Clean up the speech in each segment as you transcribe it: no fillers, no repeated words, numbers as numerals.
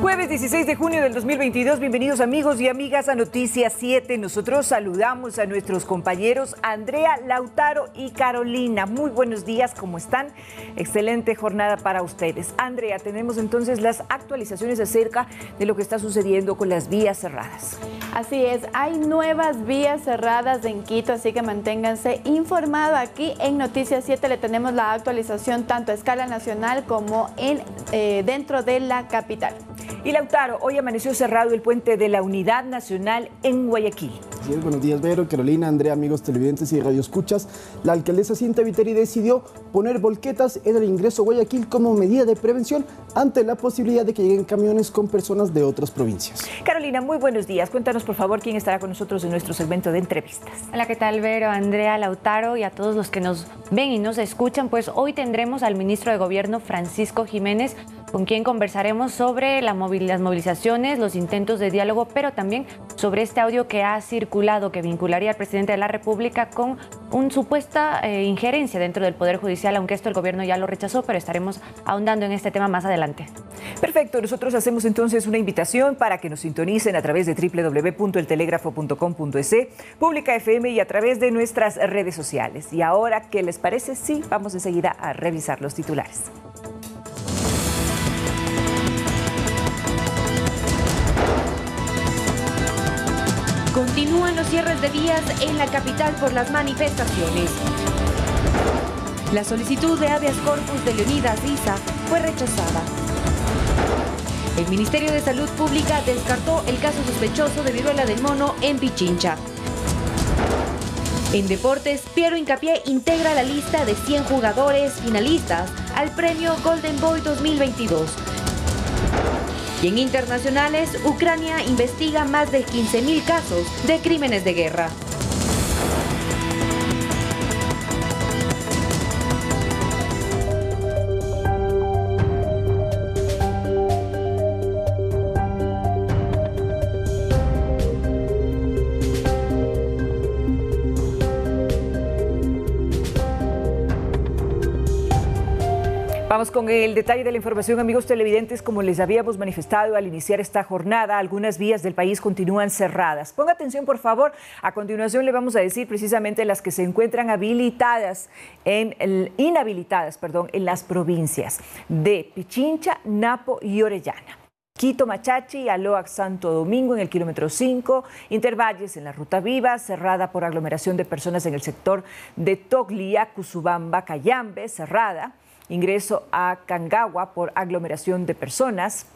Jueves 16 de junio del 2022, bienvenidos amigos y amigas a Noticias 7. Nosotros saludamos a nuestros compañeros Andrea, Lautaro y Carolina. Muy buenos días, ¿cómo están? Excelente jornada para ustedes. Andrea, tenemos entonces las actualizaciones acerca de lo que está sucediendo con las vías cerradas. Así es, hay nuevas vías cerradas en Quito, así que manténganse informados. Aquí en Noticias 7 le tenemos la actualización tanto a escala nacional como dentro de la capital. Y Lautaro, hoy amaneció cerrado el puente de la Unidad Nacional en Guayaquil. Sí, buenos días, Vero, Carolina, Andrea, amigos televidentes y radioescuchas. La alcaldesa Cinta Viteri decidió poner volquetas en el ingreso a Guayaquil como medida de prevención ante la posibilidad de que lleguen camiones con personas de otras provincias. Carolina, muy buenos días. Cuéntanos, por favor, quién estará con nosotros en nuestro segmento de entrevistas. Hola, ¿qué tal, Vero, Andrea, Lautaro y a todos los que nos ven y nos escuchan? Pues hoy tendremos al ministro de Gobierno, Francisco Jiménez, con quien conversaremos sobre las movilizaciones, los intentos de diálogo, pero también sobre este audio que ha circulado que vincularía al presidente de la República con una supuesta injerencia dentro del Poder Judicial, aunque esto el gobierno ya lo rechazó, pero estaremos ahondando en este tema más adelante. Perfecto, nosotros hacemos entonces una invitación para que nos sintonicen a través de www.eltelegrafo.com.es, Pública FM y a través de nuestras redes sociales. Y ahora, ¿qué les parece? Sí, vamos enseguida a revisar los titulares. Continúan los cierres de vías en la capital por las manifestaciones. La solicitud de habeas corpus de Leonidas Riza fue rechazada. El Ministerio de Salud Pública descartó el caso sospechoso de viruela del mono en Pichincha. En deportes, Piero Hincapié integra la lista de 100 jugadores finalistas al premio Golden Boy 2022. Y en internacionales, Ucrania investiga más de 15.000 casos de crímenes de guerra. Vamos con el detalle de la información, amigos televidentes. Como les habíamos manifestado al iniciar esta jornada, algunas vías del país continúan cerradas. Ponga atención, por favor. A continuación le vamos a decir precisamente las que se encuentran inhabilitadas en las provincias de Pichincha, Napo y Orellana. Quito, Machachi, Aloac, Santo Domingo en el kilómetro 5, Intervalles en la Ruta Viva, cerrada por aglomeración de personas en el sector de Toglia, Cusubamba, Cayambe, cerrada. Ingreso a Cangagua por aglomeración de personas.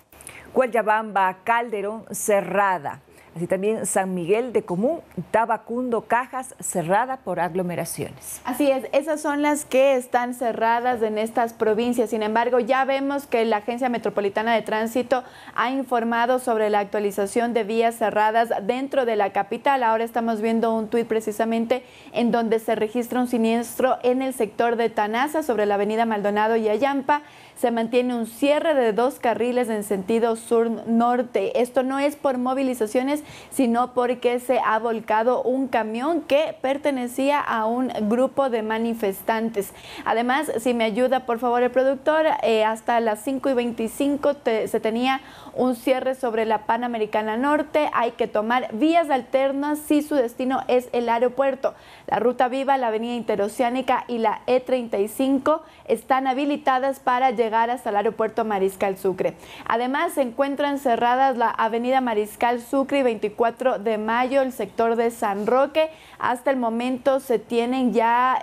Cuellabamba, Calderón, cerrada. Así también San Miguel de Común, Tabacundo, Cajas, cerrada por aglomeraciones. Así es, esas son las que están cerradas en estas provincias. Sin embargo, ya vemos que la Agencia Metropolitana de Tránsito ha informado sobre la actualización de vías cerradas dentro de la capital. Ahora estamos viendo un tuit precisamente en donde se registra un siniestro en el sector de Tanaza sobre la avenida Maldonado y Ayampa. Se mantiene un cierre de 2 carriles en sentido sur-norte. Esto no es por movilizaciones, sino porque se ha volcado un camión que pertenecía a un grupo de manifestantes. Además, si me ayuda por favor el productor, hasta las 5:25 se tenía un cierre sobre la Panamericana Norte. Hay que tomar vías alternas si su destino es el aeropuerto. La Ruta Viva, la Avenida Interoceánica y la E35 están habilitadas para llegar hasta el aeropuerto Mariscal Sucre. Además, se encuentran cerradas la Avenida Mariscal Sucre y 24 de Mayo, el sector de San Roque. Hasta el momento se tienen ya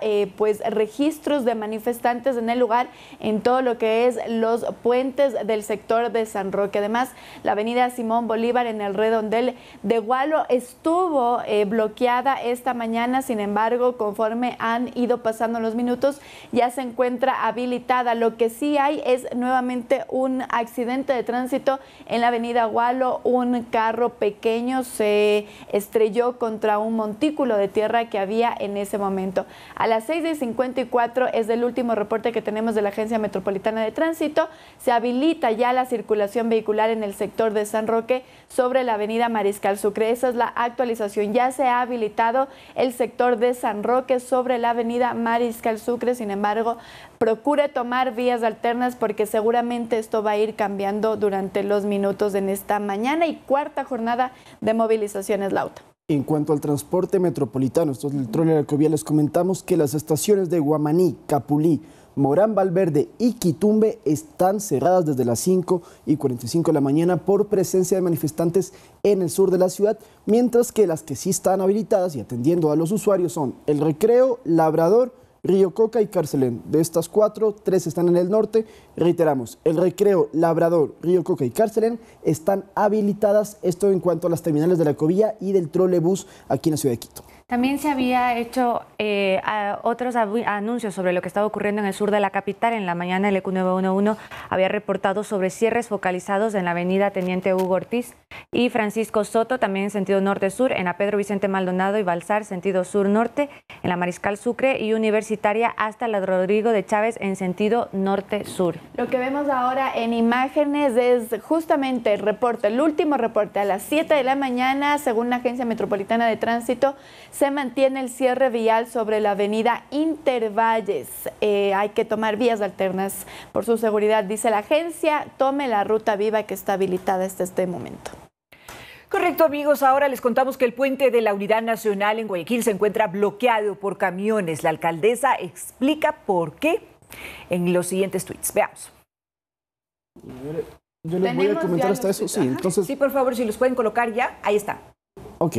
registros de manifestantes en el lugar en todo lo que es los puentes del sector de San Roque. Además, la avenida Simón Bolívar en el redondel de Gualo estuvo bloqueada esta mañana. Sin embargo, conforme han ido pasando los minutos, ya se encuentra habilitada. Lo que sí hay es nuevamente un accidente de tránsito en la avenida Gualo. Un carro pequeño se estrelló contra un montículo de tierra que había en ese momento. A las 6:54 es el último reporte que tenemos de la Agencia Metropolitana de Tránsito. Se habilita ya la circulación vehicular en el sector de San Roque sobre la avenida Mariscal Sucre. Esa es la actualización. Ya se ha habilitado el sector de San Roque sobre la avenida Mariscal Sucre. Sin embargo, procure tomar vías alternas alternas porque seguramente esto va a ir cambiando durante los minutos en esta mañana y cuarta jornada de movilizaciones, Lauta. En cuanto al transporte metropolitano, esto es el trole de la Ecovía, les comentamos que las estaciones de Guamaní, Capulí, Morán Valverde y Quitumbe están cerradas desde las 5:45 de la mañana por presencia de manifestantes en el sur de la ciudad, mientras que las que sí están habilitadas y atendiendo a los usuarios son El Recreo, Labrador, Río Coca y Carcelén. De estas 4, 3 están en el norte. Reiteramos, El Recreo, Labrador, Río Coca y Carcelén están habilitadas. Esto en cuanto a las terminales de la Ecovía y del trolebús aquí en la ciudad de Quito. También se había hecho otros anuncios sobre lo que estaba ocurriendo en el sur de la capital. En la mañana el EQ911 había reportado sobre cierres focalizados en la avenida Teniente Hugo Ortiz y Francisco Soto, también en sentido norte-sur, en la Pedro Vicente Maldonado y Balsar, sentido sur-norte, en la Mariscal Sucre y Universitaria hasta la Rodrigo de Chávez en sentido norte-sur. Lo que vemos ahora en imágenes es justamente el reporte, el último reporte a las 7 de la mañana, según la Agencia Metropolitana de Tránsito, se mantiene el cierre vial sobre la avenida Intervalles. Hay que tomar vías alternas por su seguridad, dice la agencia. Tome la ruta viva que está habilitada hasta este momento. Correcto, amigos. Ahora les contamos que el puente de la Unidad Nacional en Guayaquil se encuentra bloqueado por camiones. La alcaldesa explica por qué en los siguientes tweets. Veamos. Yo les voy a comentar hasta eso. Sí, entonces... Sí, por favor, si los pueden colocar ya. Ahí está. Ok.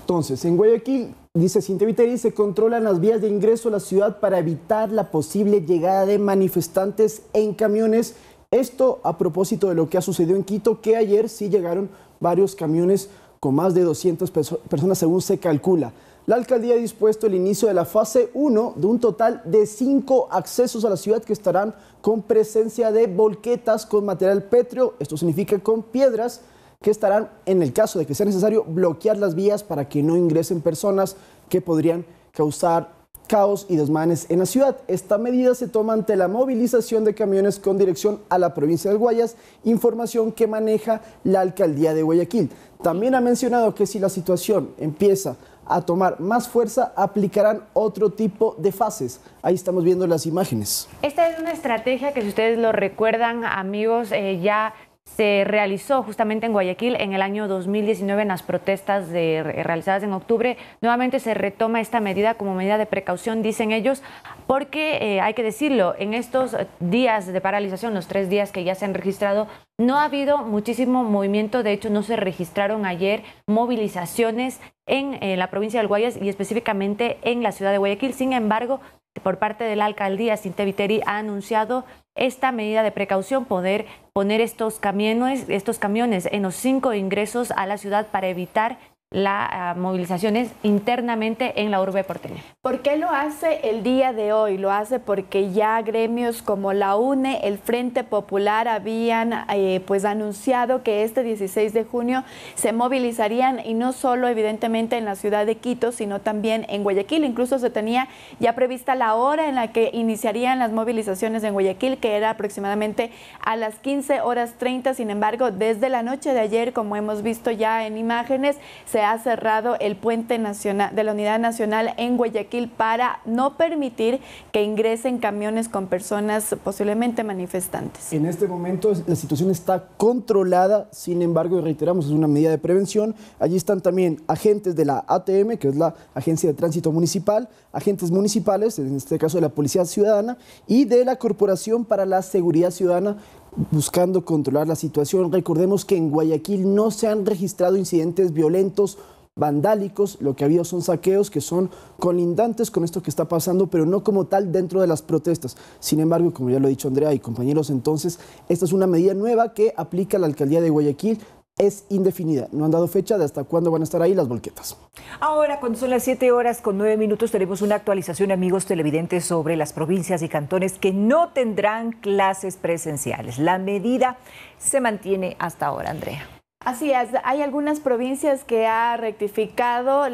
Entonces, en Guayaquil, dice Cintia Viteri, se controlan las vías de ingreso a la ciudad para evitar la posible llegada de manifestantes en camiones. Esto a propósito de lo que ha sucedido en Quito, que ayer sí llegaron varios camiones con más de 200 personas, según se calcula. La alcaldía ha dispuesto el inicio de la fase 1 de un total de 5 accesos a la ciudad que estarán con presencia de volquetas con material pétreo, esto significa con piedras, que estarán, en el caso de que sea necesario, bloquear las vías para que no ingresen personas que podrían causar caos y desmanes en la ciudad. Esta medida se toma ante la movilización de camiones con dirección a la provincia del Guayas, información que maneja la alcaldía de Guayaquil. También ha mencionado que si la situación empieza a tomar más fuerza, aplicarán otro tipo de fases. Ahí estamos viendo las imágenes. Esta es una estrategia que, si ustedes lo recuerdan, amigos, ya se realizó justamente en Guayaquil en el año 2019 en las protestas realizadas en octubre. Nuevamente se retoma esta medida como medida de precaución, dicen ellos, porque hay que decirlo, en estos días de paralización, los 3 días que ya se han registrado, no ha habido muchísimo movimiento. De hecho, no se registraron ayer movilizaciones en la provincia del Guayas y específicamente en la ciudad de Guayaquil. Sin embargo, por parte de la alcaldía, Cintia Viteri ha anunciado esta medida de precaución, poder poner estos camiones en los 5 ingresos a la ciudad para evitar las movilizaciones internamente en la urbe porteña. ¿Por qué lo hace el día de hoy? Lo hace porque ya gremios como la UNE, el Frente Popular habían pues anunciado que este 16 de junio se movilizarían, y no solo evidentemente en la ciudad de Quito, sino también en Guayaquil. Incluso se tenía ya prevista la hora en la que iniciarían las movilizaciones en Guayaquil, que era aproximadamente a las 15:30. Sin embargo, desde la noche de ayer, como hemos visto ya en imágenes, se ha cerrado el puente nacional de la Unidad Nacional en Guayaquil para no permitir que ingresen camiones con personas posiblemente manifestantes. En este momento la situación está controlada, sin embargo, reiteramos, es una medida de prevención. Allí están también agentes de la ATM, que es la Agencia de Tránsito Municipal, agentes municipales, en este caso de la Policía Ciudadana, y de la Corporación para la Seguridad Ciudadana, buscando controlar la situación. Recordemos que en Guayaquil no se han registrado incidentes violentos, vandálicos. Lo que ha habido son saqueos que son colindantes con esto que está pasando, pero no como tal dentro de las protestas. Sin embargo, como ya lo ha dicho Andrea y compañeros, entonces esta es una medida nueva que aplica la alcaldía de Guayaquil. Es indefinida, no han dado fecha de hasta cuándo van a estar ahí las volquetas. Ahora, cuando son las 7:09, tenemos una actualización, amigos televidentes, sobre las provincias y cantones que no tendrán clases presenciales. La medida se mantiene hasta ahora, Andrea. Así es, hay algunas provincias que ha ratificado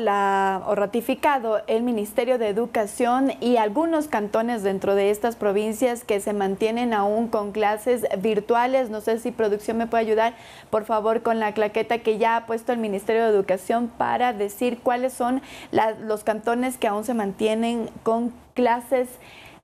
el Ministerio de Educación, y algunos cantones dentro de estas provincias que se mantienen aún con clases virtuales. No sé si producción me puede ayudar, por favor, con la claqueta que ya ha puesto el Ministerio de Educación para decir cuáles son los cantones que aún se mantienen con clases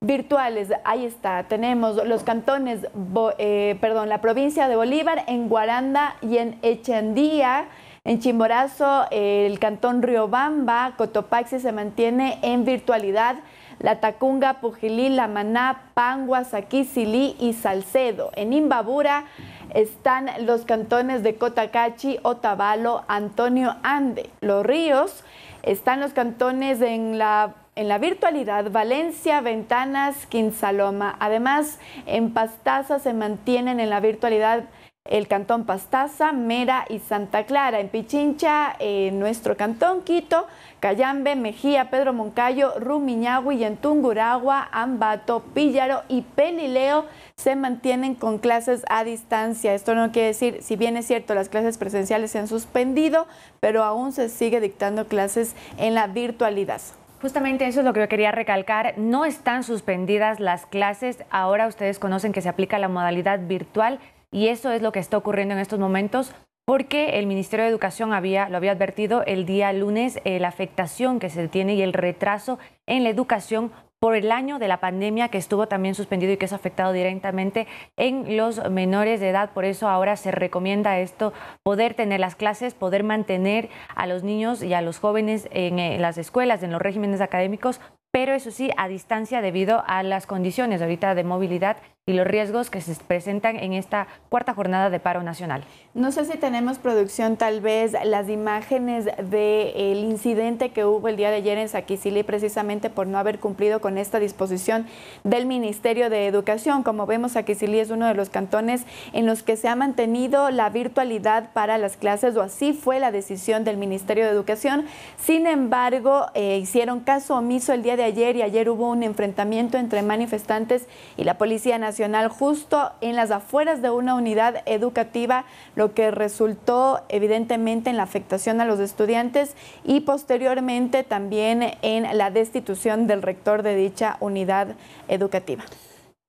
virtuales. Ahí está, tenemos los cantones, la provincia de Bolívar, en Guaranda y en Echandía. En Chimborazo, el cantón Riobamba, Cotopaxi se mantiene en virtualidad. Latacunga, Pujilí, Lamaná, Pangua, Saquicilí y Salcedo. En Imbabura están los cantones de Cotacachi, Otavalo, Antonio Ande. Los Ríos están los cantones en la virtualidad, Valencia, Ventanas, Quinsaloma. Además, en Pastaza se mantienen en la virtualidad el cantón Pastaza, Mera y Santa Clara. En Pichincha, nuestro cantón, Quito, Cayambe, Mejía, Pedro Moncayo, Rumiñahui y en Tungurahua, Ambato, Píllaro y Pelileo se mantienen con clases a distancia. Esto no quiere decir, si bien es cierto, las clases presenciales se han suspendido, pero aún se sigue dictando clases en la virtualidad. Justamente eso es lo que yo quería recalcar. No están suspendidas las clases. Ahora ustedes conocen que se aplica la modalidad virtual y eso es lo que está ocurriendo en estos momentos porque el Ministerio de Educación lo había advertido el día lunes, la afectación que se tiene y el retraso en la educación por el año de la pandemia que estuvo también suspendido y que eso ha afectado directamente en los menores de edad. Por eso ahora se recomienda esto, poder tener las clases, poder mantener a los niños y a los jóvenes en las escuelas, en los regímenes académicos, pero eso sí, a distancia debido a las condiciones ahorita de movilidad y los riesgos que se presentan en esta cuarta jornada de paro nacional. No sé si tenemos producción, tal vez las imágenes del incidente que hubo el día de ayer en Saquicilí, precisamente por no haber cumplido con esta disposición del Ministerio de Educación. Como vemos, Saquicilí es uno de los cantones en los que se ha mantenido la virtualidad para las clases, o así fue la decisión del Ministerio de Educación. Sin embargo, hicieron caso omiso el día de ayer y ayer hubo un enfrentamiento entre manifestantes y la Policía Nacional justo en las afueras de una unidad educativa, lo que resultó evidentemente en la afectación a los estudiantes y posteriormente también en la destitución del rector de dicha unidad educativa.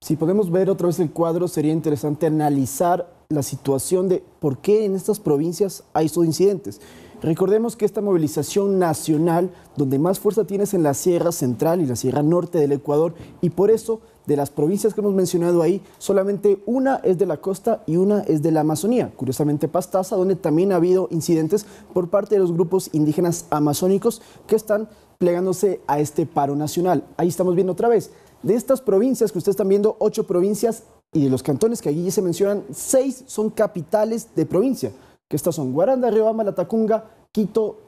Si podemos ver otra vez el cuadro, sería interesante analizar la situación de por qué en estas provincias hay estos incidentes. Recordemos que esta movilización nacional, donde más fuerza tienes en la Sierra Central y la Sierra Norte del Ecuador, y por eso, de las provincias que hemos mencionado ahí, solamente una es de la costa y una es de la Amazonía. Curiosamente, Pastaza, donde también ha habido incidentes por parte de los grupos indígenas amazónicos que están plegándose a este paro nacional. Ahí estamos viendo otra vez. De estas provincias que ustedes están viendo, 8 provincias, y de los cantones que allí ya se mencionan, 6 son capitales de provincia, que estas son Guaranda, Riobamba, Latacunga, Quito,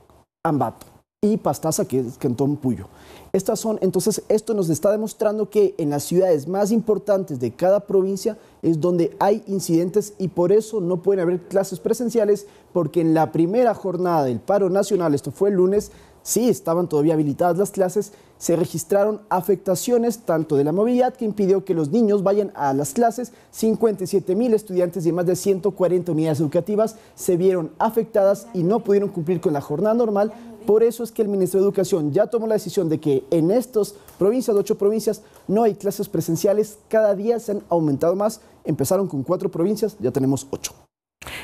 Ambato y Pastaza, que es Cantón Puyo. Estas son, entonces, esto nos está demostrando que en las ciudades más importantes de cada provincia es donde hay incidentes y por eso no pueden haber clases presenciales, porque en la primera jornada del paro nacional, esto fue el lunes, sí estaban todavía habilitadas las clases, se registraron afectaciones tanto de la movilidad que impidió que los niños vayan a las clases. 57,000 estudiantes de más de 140 unidades educativas se vieron afectadas y no pudieron cumplir con la jornada normal. Por eso es que el Ministerio de Educación ya tomó la decisión de que en estas provincias, 8 provincias, no hay clases presenciales. Cada día se han aumentado más. Empezaron con 4 provincias, ya tenemos 8.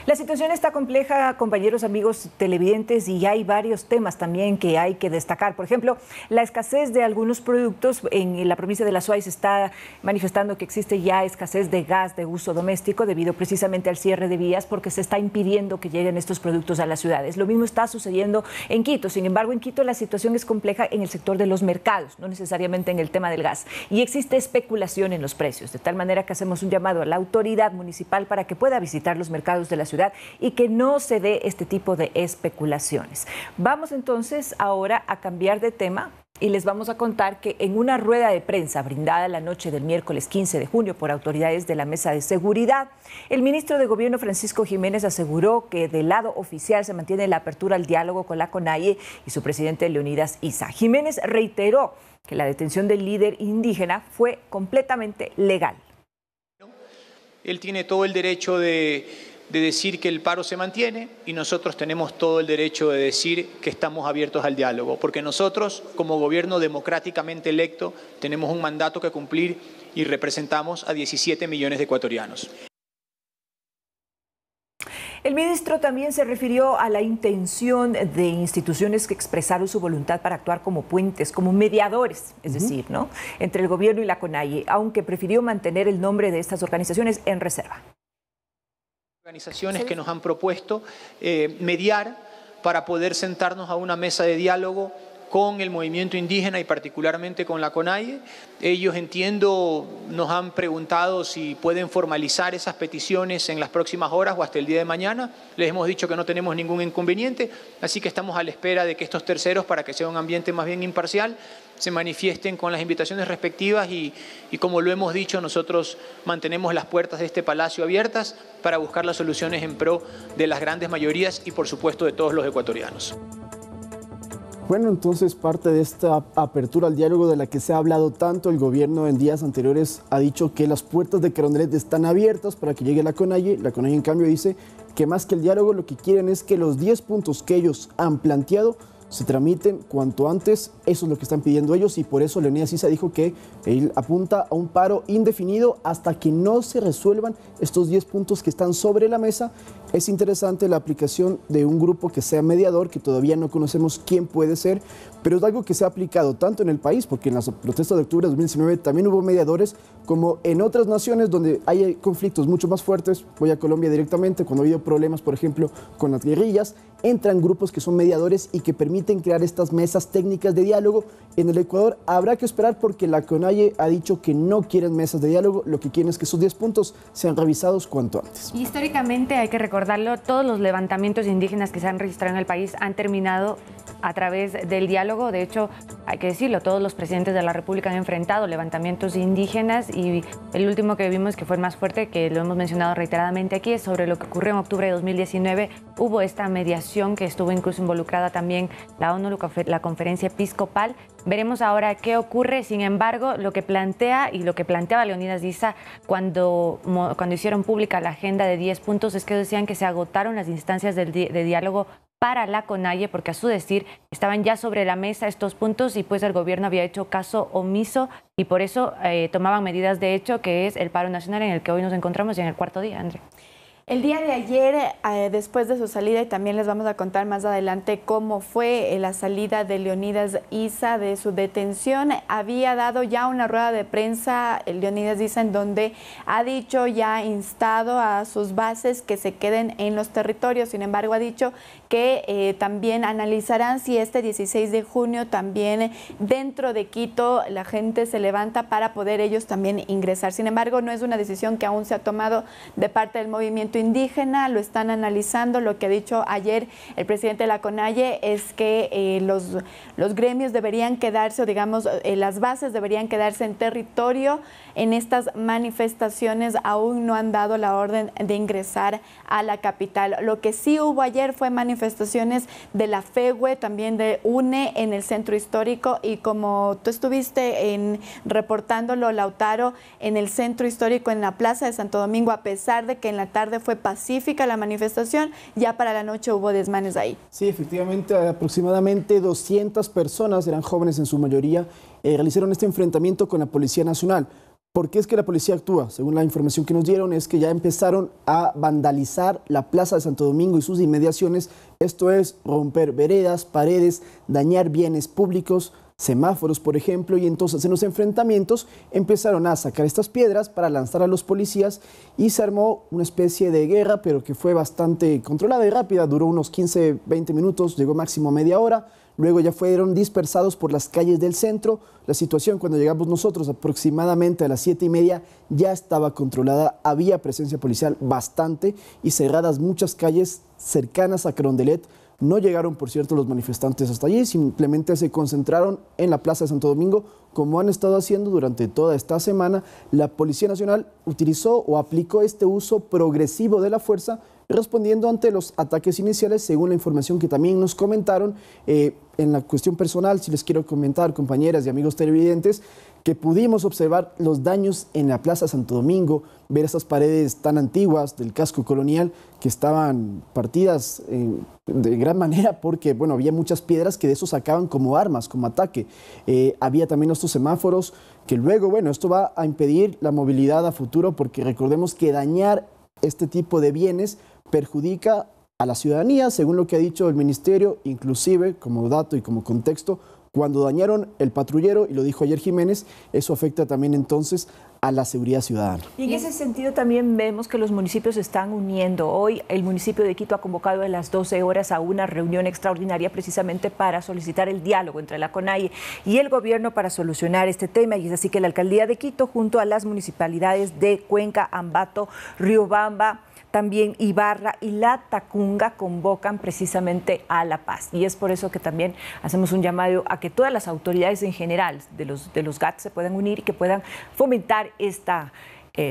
La situación está compleja, compañeros, amigos televidentes, y hay varios temas también que hay que destacar. Por ejemplo, la escasez de algunos productos. En la provincia de La Suay se está manifestando que existe ya escasez de gas de uso doméstico debido precisamente al cierre de vías, porque se está impidiendo que lleguen estos productos a las ciudades. Lo mismo está sucediendo en Quito. Sin embargo, en Quito la situación es compleja en el sector de los mercados, no necesariamente en el tema del gas. Y existe especulación en los precios, de tal manera que hacemos un llamado a la autoridad municipal para que pueda visitar los mercados de la ciudad y que no se dé este tipo de especulaciones. Vamos entonces ahora a cambiar de tema y les vamos a contar que en una rueda de prensa brindada la noche del miércoles 15 de junio por autoridades de la Mesa de Seguridad, el ministro de Gobierno Francisco Jiménez aseguró que del lado oficial se mantiene la apertura al diálogo con la CONAIE y su presidente Leonidas Issa. Jiménez reiteró que la detención del líder indígena fue completamente legal. Él tiene todo el derecho de decir que el paro se mantiene y nosotros tenemos todo el derecho de decir que estamos abiertos al diálogo, porque nosotros, como gobierno democráticamente electo, tenemos un mandato que cumplir y representamos a 17 millones de ecuatorianos. El ministro también se refirió a la intención de instituciones que expresaron su voluntad para actuar como puentes, como mediadores, es decir, ¿no?, entre el gobierno y la CONAIE, aunque prefirió mantener el nombre de estas organizaciones en reserva. Organizaciones que nos han propuesto mediar para poder sentarnos a una mesa de diálogo con el movimiento indígena y particularmente con la CONAIE. Ellos, entiendo, nos han preguntado si pueden formalizar esas peticiones en las próximas horas o hasta el día de mañana. Les hemos dicho que no tenemos ningún inconveniente, así que estamos a la espera de que estos terceros, para que sea un ambiente más bien imparcial, se manifiesten con las invitaciones respectivas y como lo hemos dicho, nosotros mantenemos las puertas de este palacio abiertas para buscar las soluciones en pro de las grandes mayorías y, por supuesto, de todos los ecuatorianos. Bueno, entonces parte de esta apertura al diálogo de la que se ha hablado tanto, el gobierno en días anteriores ha dicho que las puertas de Carondelet están abiertas para que llegue la CONAIE. La CONAIE, en cambio, dice que más que el diálogo lo que quieren es que los 10 puntos que ellos han planteado se tramiten cuanto antes. Eso es lo que están pidiendo ellos y por eso Leonidas Issa dijo que él apunta a un paro indefinido hasta que no se resuelvan estos 10 puntos que están sobre la mesa. Es interesante la aplicación de un grupo que sea mediador, que todavía no conocemos quién puede ser, pero es algo que se ha aplicado tanto en el país, porque en las protestas de octubre de 2019 también hubo mediadores, como en otras naciones donde hay conflictos mucho más fuertes. Voy a Colombia directamente, cuando ha habido problemas, por ejemplo, con las guerrillas, entran grupos que son mediadores y que permiten crear estas mesas técnicas de diálogo. En el Ecuador habrá que esperar porque la CONAIE ha dicho que no quieren mesas de diálogo, lo que quieren es que esos 10 puntos sean revisados cuanto antes. Y históricamente, hay que recordarlo, todos los levantamientos indígenas que se han registrado en el país han terminado a través del diálogo. De hecho, hay que decirlo, todos los presidentes de la República han enfrentado levantamientos indígenas y el último que vimos, que fue el más fuerte, que lo hemos mencionado reiteradamente aquí, es sobre lo que ocurrió en octubre de 2019. Hubo esta mediación que estuvo incluso involucrada también la ONU, la Conferencia Episcopal. Veremos ahora qué ocurre. Sin embargo, lo que plantea y lo que planteaba Leonidas Issa cuando hicieron pública la agenda de 10 puntos es que decían que se agotaron las instancias de diálogo para la CONAIE, porque a su decir estaban ya sobre la mesa estos puntos y pues el gobierno había hecho caso omiso y por eso tomaban medidas de hecho, que es el paro nacional en el que hoy nos encontramos y en el cuarto día, André. El día de ayer, después de su salida, y también les vamos a contar más adelante cómo fue la salida de Leonidas Issa de su detención, había dado ya una rueda de prensa Leonidas Issa en donde ha dicho, ya instado a sus bases que se queden en los territorios. Sin embargo, ha dicho que también analizarán si este 16 de junio también dentro de Quito la gente se levanta para poder ellos también ingresar. Sin embargo, no es una decisión que aún se ha tomado de parte del movimiento indígena, lo están analizando. Lo que ha dicho ayer el presidente de la CONAIE es que los gremios deberían quedarse, o digamos, las bases deberían quedarse en territorio. En estas manifestaciones aún no han dado la orden de ingresar a la capital. Lo que sí hubo ayer fue manifestaciones de la FEWE, también de UNE en el centro histórico, y como tú estuviste reportándolo, Lautaro, en el centro histórico, en la Plaza de Santo Domingo, a pesar de que en la tarde fue pacífica la manifestación, ya para la noche hubo desmanes ahí. Sí, efectivamente, aproximadamente 200 personas, eran jóvenes en su mayoría, realizaron este enfrentamiento con la Policía Nacional. ¿Por qué es que la policía actúa? Según la información que nos dieron, es que ya empezaron a vandalizar la Plaza de Santo Domingo y sus inmediaciones. Esto es romper veredas, paredes, dañar bienes públicos, semáforos, por ejemplo, y entonces en los enfrentamientos empezaron a sacar estas piedras para lanzar a los policías y se armó una especie de guerra, pero que fue bastante controlada y rápida. Duró unos 15, 20 minutos, llegó máximo media hora. Luego ya fueron dispersados por las calles del centro. La situación, cuando llegamos nosotros aproximadamente a las 7:30, ya estaba controlada. Había presencia policial bastante y cerradas muchas calles cercanas a Carondelet. No llegaron, por cierto, los manifestantes hasta allí, simplemente se concentraron en la Plaza de Santo Domingo, como han estado haciendo durante toda esta semana. La Policía Nacional utilizó o aplicó este uso progresivo de la fuerza, respondiendo ante los ataques iniciales, según la información que también nos comentaron. En la cuestión personal, si les quiero comentar, compañeras y amigos televidentes, que pudimos observar los daños en la Plaza Santo Domingo, ver esas paredes tan antiguas del casco colonial que estaban partidas de gran manera porque, bueno, había muchas piedras que de eso sacaban como armas, como ataque. Había también estos semáforos que luego, bueno, esto va a impedir la movilidad a futuro porque recordemos que dañar este tipo de bienes perjudica a la ciudadanía, según lo que ha dicho el ministerio, inclusive como dato y como contexto, cuando dañaron el patrullero, y lo dijo ayer Jiménez, eso afecta también entonces a la seguridad ciudadana. Y en ese sentido también vemos que los municipios se están uniendo. Hoy el municipio de Quito ha convocado a las 12 horas a una reunión extraordinaria precisamente para solicitar el diálogo entre la CONAIE y el gobierno para solucionar este tema. Y es así que la alcaldía de Quito, junto a las municipalidades de Cuenca, Ambato, Riobamba, también Ibarra y La Tacunga convocan precisamente a la paz. Y es por eso que también hacemos un llamado a que todas las autoridades en general de los GAT se puedan unir y que puedan fomentar esta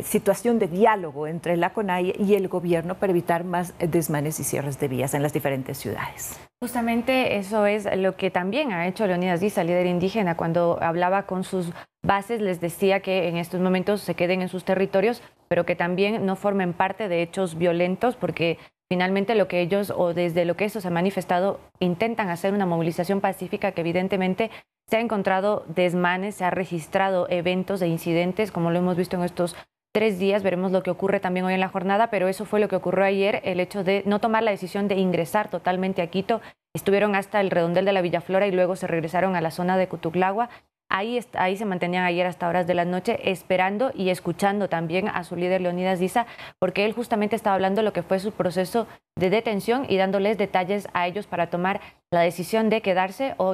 situación de diálogo entre la CONAIE y el gobierno para evitar más desmanes y cierres de vías en las diferentes ciudades. Justamente eso es lo que también ha hecho Leonidas Diza, líder indígena, cuando hablaba con sus bases, les decía que en estos momentos se queden en sus territorios, pero que también no formen parte de hechos violentos, porque finalmente lo que ellos, o desde lo que eso se ha manifestado, intentan hacer una movilización pacífica que evidentemente se ha encontrado desmanes, se ha registrado eventos e incidentes, como lo hemos visto en estos 3 días. Veremos lo que ocurre también hoy en la jornada, pero eso fue lo que ocurrió ayer, el hecho de no tomar la decisión de ingresar totalmente a Quito. Estuvieron hasta el redondel de la Villaflora y luego se regresaron a la zona de Cutuglagua. Ahí se mantenían ayer hasta horas de la noche esperando y escuchando también a su líder Leonidas Diza, porque él justamente estaba hablando de lo que fue su proceso de detención y dándoles detalles a ellos para tomar la decisión de quedarse o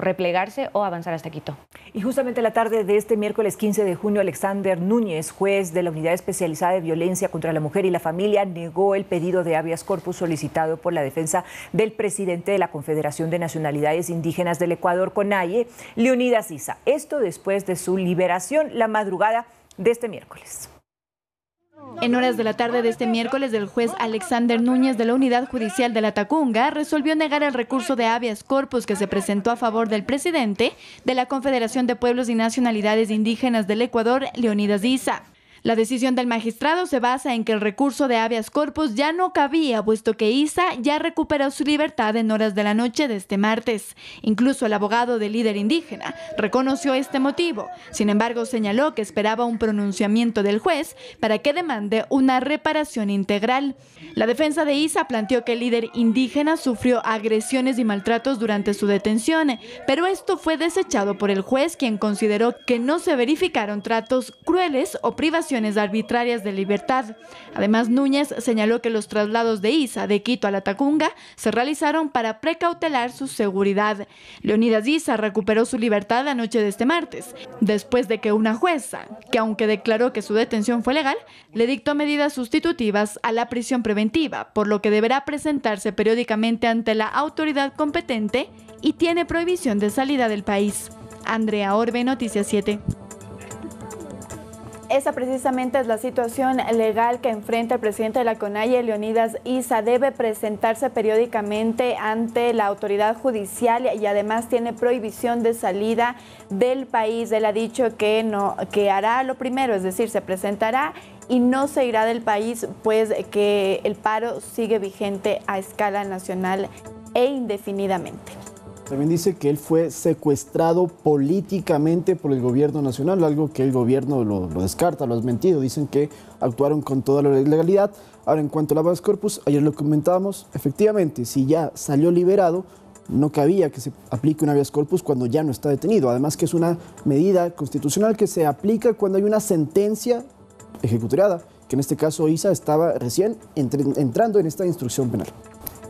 replegarse o avanzar hasta Quito. Y justamente la tarde de este miércoles 15 de junio, Alexander Núñez, juez de la Unidad Especializada de Violencia contra la Mujer y la Familia, negó el pedido de habeas corpus solicitado por la defensa del presidente de la Confederación de Nacionalidades Indígenas del Ecuador, CONAIE, Leonidas Diza. Esto después de su liberación la madrugada de este miércoles. En horas de la tarde de este miércoles, el juez Alexander Núñez de la Unidad Judicial de La Tacunga resolvió negar el recurso de habeas corpus que se presentó a favor del presidente de la Confederación de Pueblos y Nacionalidades Indígenas del Ecuador, Leonidas Diza. La decisión del magistrado se basa en que el recurso de habeas corpus ya no cabía, puesto que Isa ya recuperó su libertad en horas de la noche de este martes. Incluso el abogado del líder indígena reconoció este motivo. Sin embargo, señaló que esperaba un pronunciamiento del juez para que demande una reparación integral. La defensa de Isa planteó que el líder indígena sufrió agresiones y maltratos durante su detención, pero esto fue desechado por el juez, quien consideró que no se verificaron tratos crueles o privaciones arbitrarias de libertad. Además, Núñez señaló que los traslados de Isa de Quito a La Tacunga se realizaron para precautelar su seguridad. Leonidas Diza recuperó su libertad la noche de este martes, después de que una jueza, que aunque declaró que su detención fue legal, le dictó medidas sustitutivas a la prisión preventiva, por lo que deberá presentarse periódicamente ante la autoridad competente y tiene prohibición de salida del país. Andrea Orbe, Noticias 7. Esa precisamente es la situación legal que enfrenta el presidente de la CONAIE, Leonidas Diza. Debe presentarse periódicamente ante la autoridad judicial y además tiene prohibición de salida del país. Él ha dicho que hará lo primero, es decir, se presentará y no se irá del país, pues que el paro sigue vigente a escala nacional e indefinidamente. También dice que él fue secuestrado políticamente por el gobierno nacional, algo que el gobierno lo descarta, lo ha desmentido. Dicen que actuaron con toda la legalidad. Ahora, en cuanto al habeas corpus, ayer lo comentábamos, efectivamente, si ya salió liberado, no cabía que se aplique un habeas corpus cuando ya no está detenido. Además que es una medida constitucional que se aplica cuando hay una sentencia ejecutoriada, que en este caso Isa estaba recién entrando en esta instrucción penal.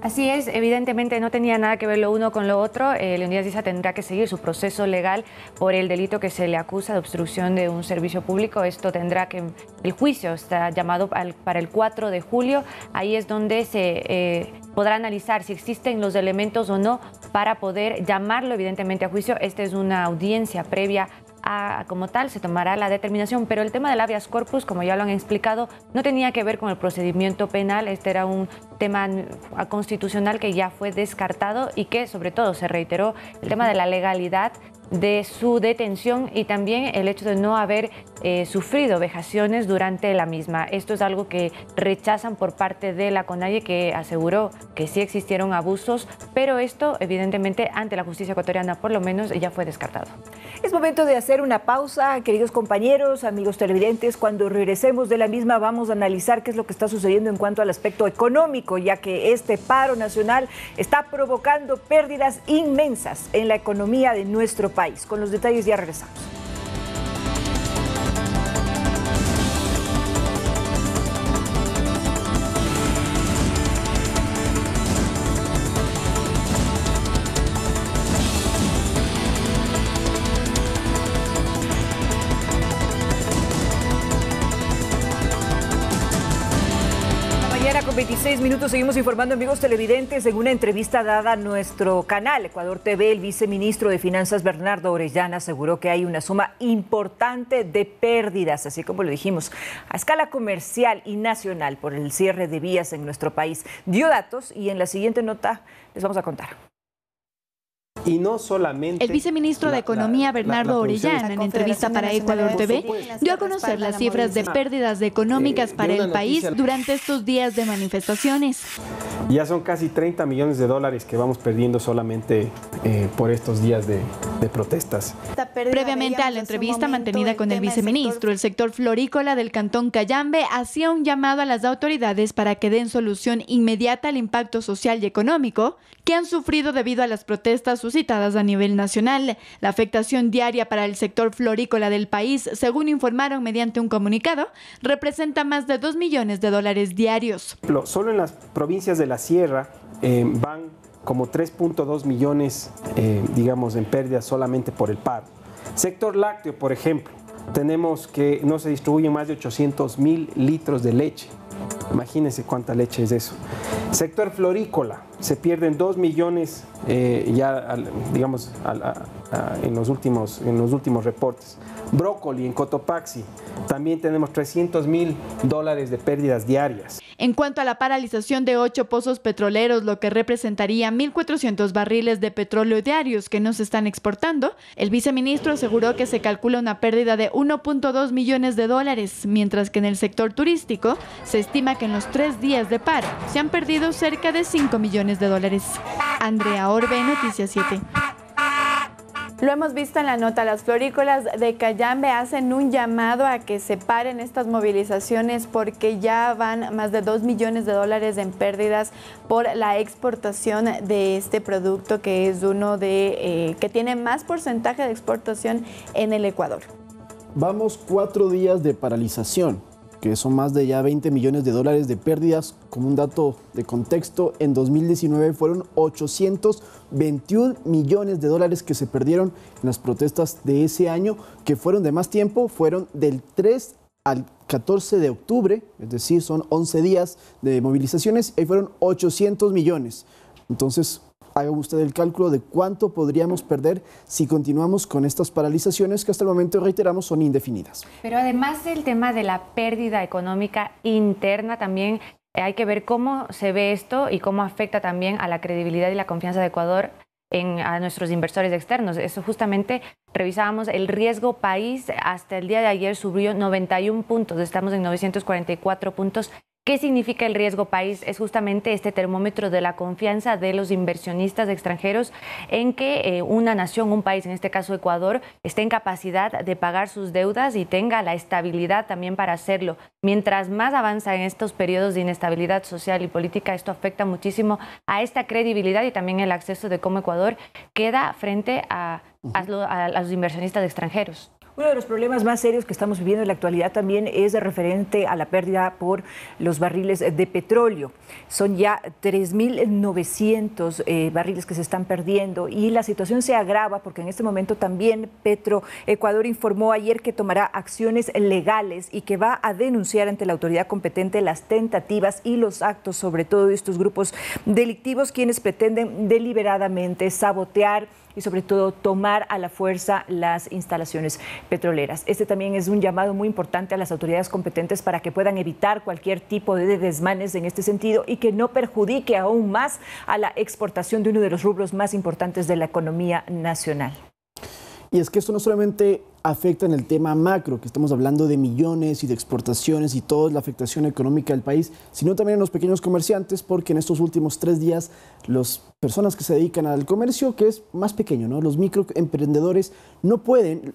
Así es, evidentemente no tenía nada que ver lo uno con lo otro. Leonidas Diza tendrá que seguir su proceso legal por el delito que se le acusa de obstrucción de un servicio público. Esto tendrá que, el juicio está llamado para el 4 de julio. Ahí es donde se podrá analizar si existen los elementos o no para poder llamarlo evidentemente a juicio. Esta es una audiencia previa como tal, se tomará la determinación, pero el tema del habeas corpus, como ya lo han explicado, no tenía que ver con el procedimiento penal. Este era un tema constitucional que ya fue descartado y que sobre todo se reiteró el tema de la legalidad de su detención y también el hecho de no haber sufrido vejaciones durante la misma. Esto es algo que rechazan por parte de la CONAIE, que aseguró que sí existieron abusos, pero esto evidentemente ante la justicia ecuatoriana por lo menos ya fue descartado. Es momento de hacer una pausa, queridos compañeros, amigos televidentes. Cuando regresemos de la misma vamos a analizar qué es lo que está sucediendo en cuanto al aspecto económico, ya que este paro nacional está provocando pérdidas inmensas en la economía de nuestro país. Con los detalles ya regresamos. Con 26 minutos seguimos informando, amigos televidentes. En una entrevista dada a nuestro canal Ecuador TV, el viceministro de Finanzas Bernardo Orellana aseguró que hay una suma importante de pérdidas, así como lo dijimos, a escala comercial y nacional por el cierre de vías en nuestro país. Dio datos y en la siguiente nota les vamos a contar. Y no solamente... El viceministro de Economía, Bernardo Orellana, en entrevista para Ecuador TV, dio a conocer las cifras de pérdidas económicas para el país durante estos días de manifestaciones. Ya son casi 30 millones de dólares que vamos perdiendo solamente por estos días de protestas. Previamente a la entrevista mantenida con el viceministro, el sector florícola del cantón Cayambe hacía un llamado a las autoridades para que den solución inmediata al impacto social y económico que han sufrido debido a las protestas suscitadas a nivel nacional. La afectación diaria para el sector florícola del país, según informaron mediante un comunicado, representa más de 2 millones de dólares diarios. Solo en las provincias de la Sierra van como 3.2 millones, digamos, en pérdidas solamente por el paro. Sector lácteo, por ejemplo, tenemos que no se distribuyen más de 800.000 litros de leche. Imagínense cuánta leche es eso. Sector florícola, se pierden 2 millones digamos, en los últimos reportes. Brócoli en Cotopaxi, también tenemos 300.000 dólares de pérdidas diarias. En cuanto a la paralización de 8 pozos petroleros, lo que representaría 1.400 barriles de petróleo diarios que no se están exportando, el viceministro aseguró que se calcula una pérdida de 1.2 millones de dólares, mientras que en el sector turístico se estima que en los 3 días de paro se han perdido cerca de 5 millones de dólares. Andrea Orbe, Noticias 7. Lo hemos visto en la nota, las florícolas de Cayambe hacen un llamado a que se paren estas movilizaciones porque ya van más de 2 millones de dólares en pérdidas por la exportación de este producto, que es uno de que tiene más porcentaje de exportación en el Ecuador. Vamos 4 días de paralización, que son más de ya 20 millones de dólares de pérdidas. Como un dato de contexto, en 2019 fueron 821 millones de dólares que se perdieron en las protestas de ese año, que fueron de más tiempo, fueron del 3 al 14 de octubre, es decir, son 11 días de movilizaciones, y fueron 800 millones. Entonces, haga usted el cálculo de cuánto podríamos perder si continuamos con estas paralizaciones que hasta el momento, reiteramos, son indefinidas. Pero además del tema de la pérdida económica interna, también hay que ver cómo se ve esto y cómo afecta también a la credibilidad y la confianza de Ecuador a nuestros inversores externos. Eso justamente revisábamos el riesgo país, hasta el día de ayer subió 91 puntos, estamos en 944 puntos. ¿Qué significa el riesgo país? Es justamente este termómetro de la confianza de los inversionistas extranjeros en que una nación, un país, en este caso Ecuador, esté en capacidad de pagar sus deudas y tenga la estabilidad también para hacerlo. Mientras más avanza en estos periodos de inestabilidad social y política, esto afecta muchísimo a esta credibilidad y también el acceso de cómo Ecuador queda frente a los inversionistas extranjeros. Uno de los problemas más serios que estamos viviendo en la actualidad también es referente a la pérdida por los barriles de petróleo. Son ya 3.900 barriles que se están perdiendo y la situación se agrava porque en este momento también Petroecuador informó ayer que tomará acciones legales y que va a denunciar ante la autoridad competente las tentativas y los actos, sobre todo de estos grupos delictivos, quienes pretenden deliberadamente sabotear y sobre todo tomar a la fuerza las instalaciones petroleras. Este también es un llamado muy importante a las autoridades competentes para que puedan evitar cualquier tipo de desmanes en este sentido y que no perjudique aún más a la exportación de uno de los rubros más importantes de la economía nacional. Y es que esto no solamente afecta en el tema macro, que estamos hablando de millones y de exportaciones y toda la afectación económica del país, sino también en los pequeños comerciantes, porque en estos últimos 3 días las personas que se dedican al comercio, que es más pequeño, ¿no? Los microemprendedores no pueden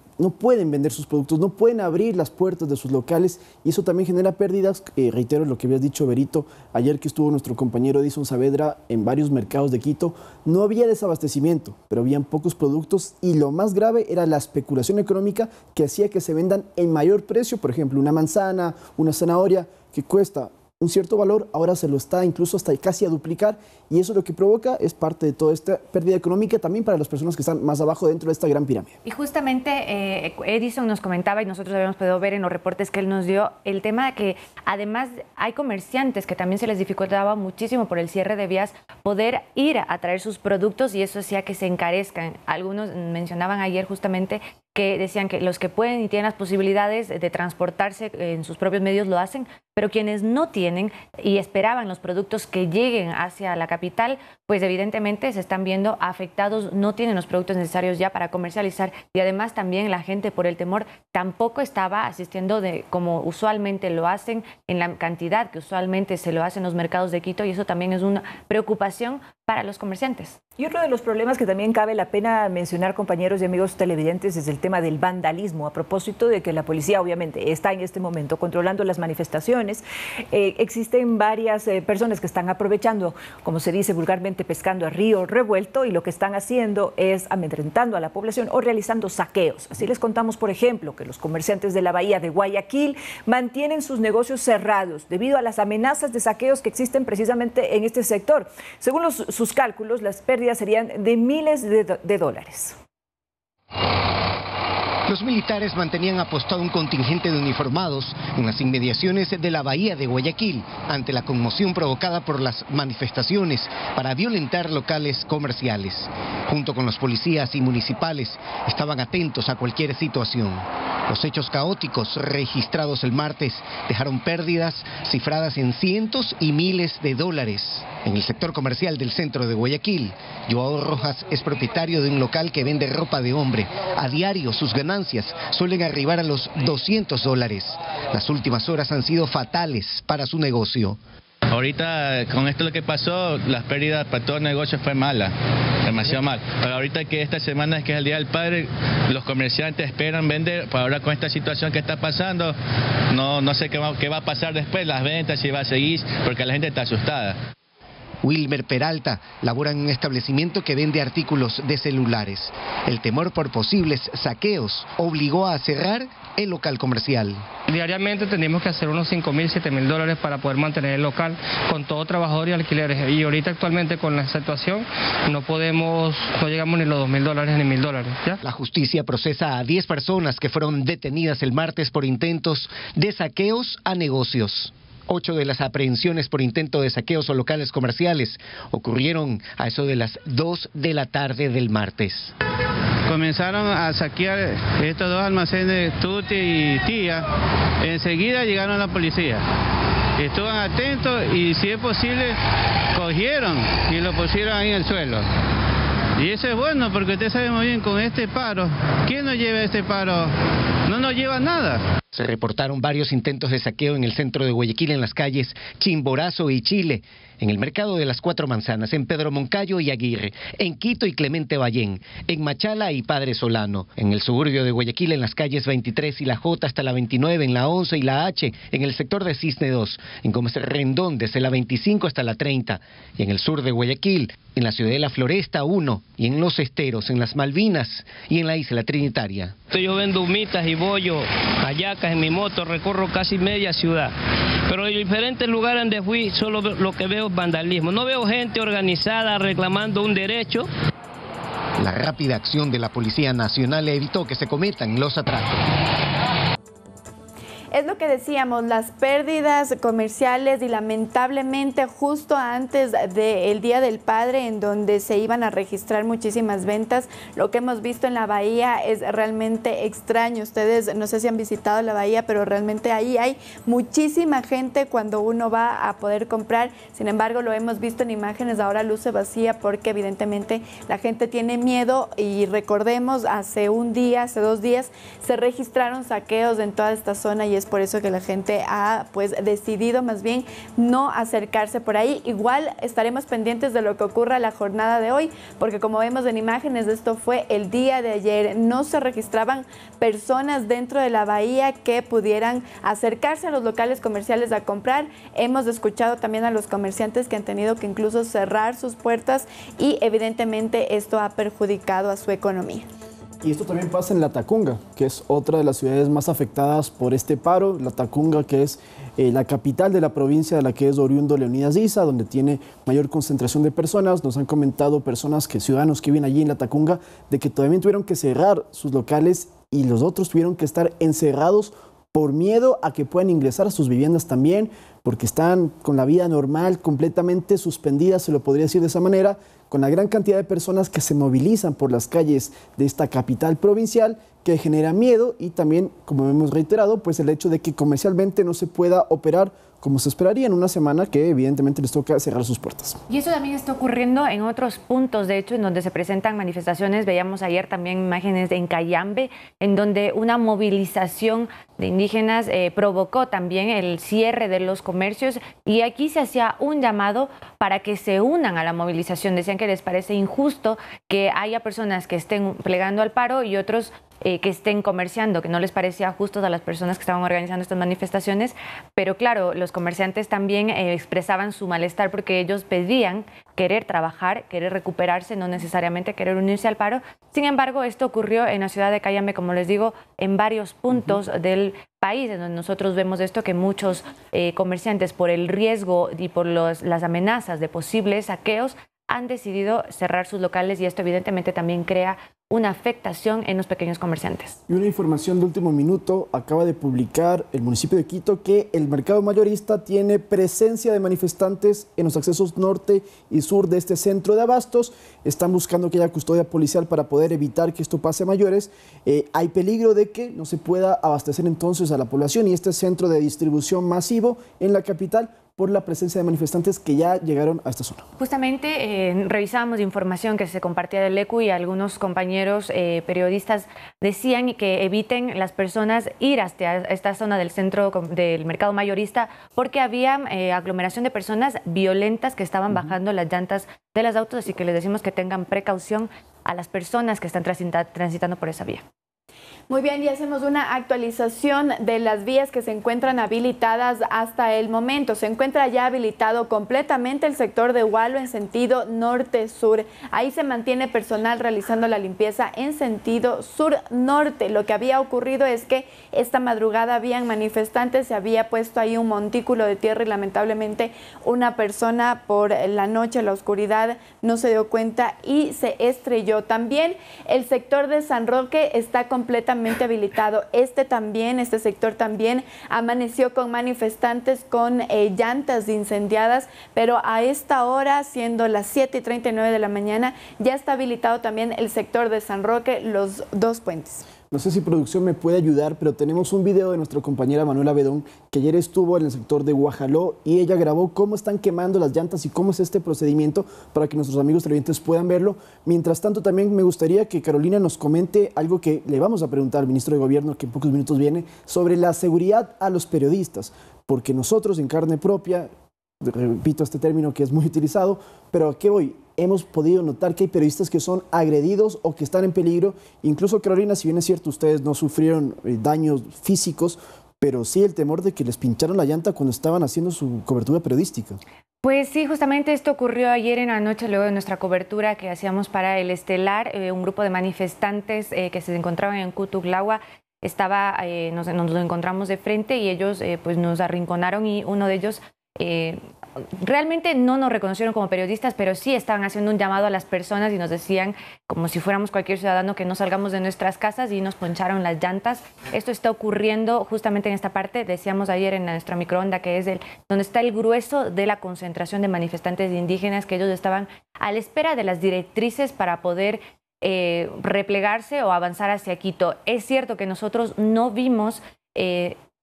vender sus productos, no pueden abrir las puertas de sus locales y eso también genera pérdidas. Reitero lo que habías dicho, Berito, ayer que estuvo nuestro compañero Edison Saavedra en varios mercados de Quito, no había desabastecimiento, pero habían pocos productos y lo más grave era la especulación económica que hacía que se vendan en mayor precio. Por ejemplo, una manzana, una zanahoria que cuesta un cierto valor, ahora se lo está incluso hasta casi a duplicar, y eso lo que provoca es parte de toda esta pérdida económica también para las personas que están más abajo dentro de esta gran pirámide. Y justamente Edison nos comentaba, y nosotros habíamos podido ver en los reportes que él nos dio, el tema de que además hay comerciantes que también se les dificultaba muchísimo por el cierre de vías poder ir a traer sus productos, y eso hacía que se encarezcan. Algunos mencionaban ayer justamente que decían que los que pueden y tienen las posibilidades de transportarse en sus propios medios lo hacen, pero quienes no tienen y esperaban los productos que lleguen hacia la capital, pues evidentemente se están viendo afectados, no tienen los productos necesarios ya para comercializar, y además también la gente por el temor tampoco estaba asistiendo como usualmente lo hacen, en la cantidad que usualmente se lo hacen en los mercados de Quito, y eso también es una preocupación para los comerciantes. Y otro de los problemas que también cabe la pena mencionar, compañeros y amigos televidentes, es el tema del vandalismo, a propósito de que la policía obviamente está en este momento controlando las manifestaciones. Existen varias personas que están aprovechando, como se dice vulgarmente, pescando a río revuelto, y lo que están haciendo es amedrentando a la población o realizando saqueos. Así les contamos, por ejemplo, que los comerciantes de la bahía de Guayaquil mantienen sus negocios cerrados debido a las amenazas de saqueos que existen precisamente en este sector. Según sus cálculos, las pérdidas serían de miles de dólares. Los militares mantenían apostado un contingente de uniformados en las inmediaciones de la bahía de Guayaquil ante la conmoción provocada por las manifestaciones para violentar locales comerciales. Junto con los policías y municipales estaban atentos a cualquier situación. Los hechos caóticos registrados el martes dejaron pérdidas cifradas en cientos y miles de dólares. En el sector comercial del centro de Guayaquil, Joao Rojas es propietario de un local que vende ropa de hombre. A diario sus ganancias suelen arribar a los $200. Las últimas horas han sido fatales para su negocio. Ahorita con esto lo que pasó, las pérdidas para todo el negocio fue mala, demasiado mal. Pero ahorita que esta semana es que es el Día del Padre, los comerciantes esperan vender, pero ahora con esta situación que está pasando, no sé qué va a pasar después, las ventas, si va a seguir, porque la gente está asustada. Wilmer Peralta labora en un establecimiento que vende artículos de celulares. El temor por posibles saqueos obligó a cerrar el local comercial. Diariamente tenemos que hacer unos $5.000, $7.000 para poder mantener el local con todo trabajador y alquileres. Y ahorita actualmente con la situación no llegamos ni los $2.000 ni $1.000. ¿Ya? La justicia procesa a 10 personas que fueron detenidas el martes por intentos de saqueos a negocios. 8 de las aprehensiones por intento de saqueos a locales comerciales ocurrieron a eso de las 2 de la tarde del martes. Comenzaron a saquear estos 2 almacenes, Tuti y Tía. Enseguida llegaron la policía. Estaban atentos y, si es posible, cogieron y lo pusieron ahí en el suelo. Y eso es bueno, porque usted sabe muy bien, con este paro, ¿quién nos lleva este paro? No nos lleva nada. Se reportaron varios intentos de saqueo en el centro de Guayaquil, en las calles Chimborazo y Chile, en el mercado de las 4 Manzanas, en Pedro Moncayo y Aguirre, en Quito y Clemente Ballén, en Machala y Padre Solano, en el suburbio de Guayaquil, en las calles 23 y la J hasta la 29, en la 11 y la H, en el sector de Cisne 2, en Gómez Rendón desde la 25 hasta la 30, y en el sur de Guayaquil, en la Ciudadela Floresta 1, y en Los Esteros, en las Malvinas y en la Isla Trinitaria. Yo vendo humitas y bollo, hallacas en mi moto, recorro casi media ciudad. Pero en diferentes lugares donde fui, solo lo que veo es vandalismo. No veo gente organizada reclamando un derecho. La rápida acción de la Policía Nacional evitó que se cometan los atracos. Es lo que decíamos, las pérdidas comerciales y lamentablemente justo antes del Día del Padre, en donde se iban a registrar muchísimas ventas, lo que hemos visto en la bahía es realmente extraño. Ustedes no sé si han visitado la bahía, pero realmente ahí hay muchísima gente cuando uno va a poder comprar. Sin embargo, lo hemos visto en imágenes, ahora luce vacía porque evidentemente la gente tiene miedo y recordemos, hace 2 días se registraron saqueos en toda esta zona y es por eso que la gente ha decidido más bien no acercarse por ahí. Igual estaremos pendientes de lo que ocurra la jornada de hoy, porque como vemos en imágenes, esto fue el día de ayer. No se registraban personas dentro de la bahía que pudieran acercarse a los locales comerciales a comprar. Hemos escuchado también a los comerciantes que han tenido que incluso cerrar sus puertas y evidentemente esto ha perjudicado a su economía. Y esto también pasa en Latacunga, que es otra de las ciudades más afectadas por este paro. Latacunga, que es la capital de la provincia de la que es oriundo Leonidas Issa, donde tiene mayor concentración de personas. Nos han comentado ciudadanos que viven allí en Latacunga, de que todavía tuvieron que cerrar sus locales y los otros tuvieron que estar encerrados por miedo a que puedan ingresar a sus viviendas también, porque están con la vida normal completamente suspendida, se lo podría decir de esa manera, con la gran cantidad de personas que se movilizan por las calles de esta capital provincial, que genera miedo y también, como hemos reiterado, pues el hecho de que comercialmente no se pueda operar como se esperaría en una semana que evidentemente les toca cerrar sus puertas. Y eso también está ocurriendo en otros puntos, de hecho, en donde se presentan manifestaciones. Veíamos ayer también imágenes en Cayambe, en donde una movilización de indígenas provocó también el cierre de los comercios, y aquí se hacía un llamado para que se unan a la movilización. Decían que les parece injusto que haya personas que estén plegando al paro y otros que estén comerciando, que no les parecía justo a las personas que estaban organizando estas manifestaciones, pero claro, los comerciantes también expresaban su malestar porque ellos pedían querer trabajar, querer recuperarse, no necesariamente querer unirse al paro. Sin embargo, esto ocurrió en la ciudad de Cayambe, como les digo, en varios puntos del país, en donde nosotros vemos esto, que muchos comerciantes, por el riesgo y por las amenazas de posibles saqueos, han decidido cerrar sus locales, y esto evidentemente también crea una afectación en los pequeños comerciantes. Y una información de último minuto, acaba de publicar el municipio de Quito que el mercado mayorista tiene presencia de manifestantes en los accesos norte y sur de este centro de abastos. Están buscando que haya custodia policial para poder evitar que esto pase a mayores. Hay peligro de que no se pueda abastecer entonces a la población y este centro de distribución masivo en la capital por la presencia de manifestantes que ya llegaron a esta zona. Justamente revisábamos información que se compartía del ECU y algunos compañeros periodistas decían que eviten las personas ir hasta esta zona del centro del mercado mayorista porque había aglomeración de personas violentas que estaban bajando las llantas de los autos, así que les decimos que tengan precaución a las personas que están transitando por esa vía. Muy bien, y hacemos una actualización de las vías que se encuentran habilitadas hasta el momento. Se encuentra ya habilitado completamente el sector de Hualo en sentido norte-sur. Ahí se mantiene personal realizando la limpieza en sentido sur-norte. Lo que había ocurrido es que esta madrugada habían manifestantes, se había puesto ahí un montículo de tierra y lamentablemente una persona por la noche, la oscuridad, no se dio cuenta y se estrelló. También el sector de San Roque está completamente habilitado. Este sector también amaneció con manifestantes con llantas incendiadas, pero a esta hora, siendo las 7:39 de la mañana, ya está habilitado también el sector de San Roque, los dos puentes. No sé si producción me puede ayudar, pero tenemos un video de nuestra compañera Manuela Bedón, que ayer estuvo en el sector de Guajaló y ella grabó cómo están quemando las llantas y cómo es este procedimiento para que nuestros amigos televidentes puedan verlo. Mientras tanto, también me gustaría que Carolina nos comente algo que le vamos a preguntar al ministro de Gobierno, que en pocos minutos viene, sobre la seguridad a los periodistas, porque nosotros en carne propia, repito este término que es muy utilizado, pero ¿a qué voy? Hemos podido notar que hay periodistas que son agredidos o que están en peligro. Incluso, Carolina, si bien es cierto, ustedes no sufrieron daños físicos, pero sí el temor de que les pincharon la llanta cuando estaban haciendo su cobertura periodística. Pues sí, justamente esto ocurrió ayer en la noche, luego de nuestra cobertura que hacíamos para el Estelar. Un grupo de manifestantes que se encontraban en Cutuglagua nos encontramos de frente y ellos pues nos arrinconaron y uno de ellos Realmente no nos reconocieron como periodistas, pero sí estaban haciendo un llamado a las personas y nos decían, como si fuéramos cualquier ciudadano, que no salgamos de nuestras casas, y nos poncharon las llantas. Esto está ocurriendo justamente en esta parte, decíamos ayer en nuestra microonda, que es donde está el grueso de la concentración de manifestantes indígenas, que ellos estaban a la espera de las directrices para poder replegarse o avanzar hacia Quito. Es cierto que nosotros no vimos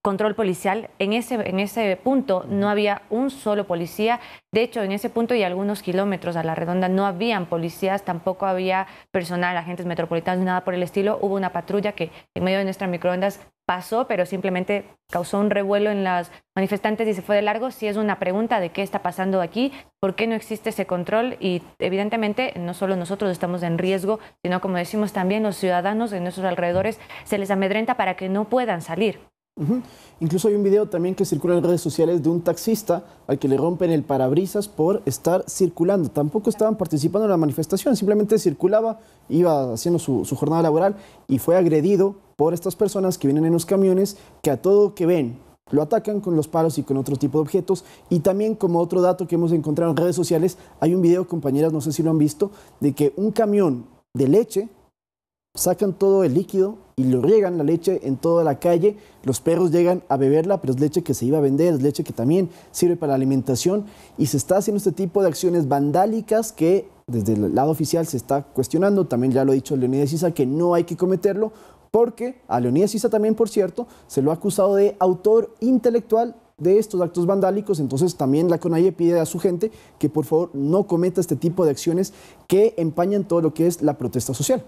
control policial. En ese punto no había un solo policía. De hecho, en ese punto y algunos kilómetros a la redonda no habían policías, tampoco había personal, agentes metropolitanos, ni nada por el estilo. Hubo una patrulla que en medio de nuestras microondas pasó, pero simplemente causó un revuelo en las manifestantes y se fue de largo. Sí es una pregunta de qué está pasando aquí, por qué no existe ese control, y evidentemente no solo nosotros estamos en riesgo, sino, como decimos, también los ciudadanos de nuestros alrededores se les amedrenta para que no puedan salir. Incluso hay un video también que circula en redes sociales de un taxista al que le rompen el parabrisas por estar circulando. Tampoco estaban participando en la manifestación, simplemente circulaba, iba haciendo su jornada laboral y fue agredido por estas personas que vienen en los camiones, que a todo que ven lo atacan con los palos y con otro tipo de objetos. Y también, como otro dato que hemos encontrado en redes sociales, hay un video, compañeras, no sé si lo han visto, de que un camión de leche sacan todo el líquido y lo riegan la leche en toda la calle. Los perros llegan a beberla, pero es leche que se iba a vender, es leche que también sirve para la alimentación, y se está haciendo este tipo de acciones vandálicas que desde el lado oficial se está cuestionando. También ya lo ha dicho Leonidas Issa, que no hay que cometerlo, porque a Leonidas Issa también, por cierto, se lo ha acusado de autor intelectual de estos actos vandálicos. Entonces también la CONAIE pide a su gente que por favor no cometa este tipo de acciones que empañan todo lo que es la protesta social.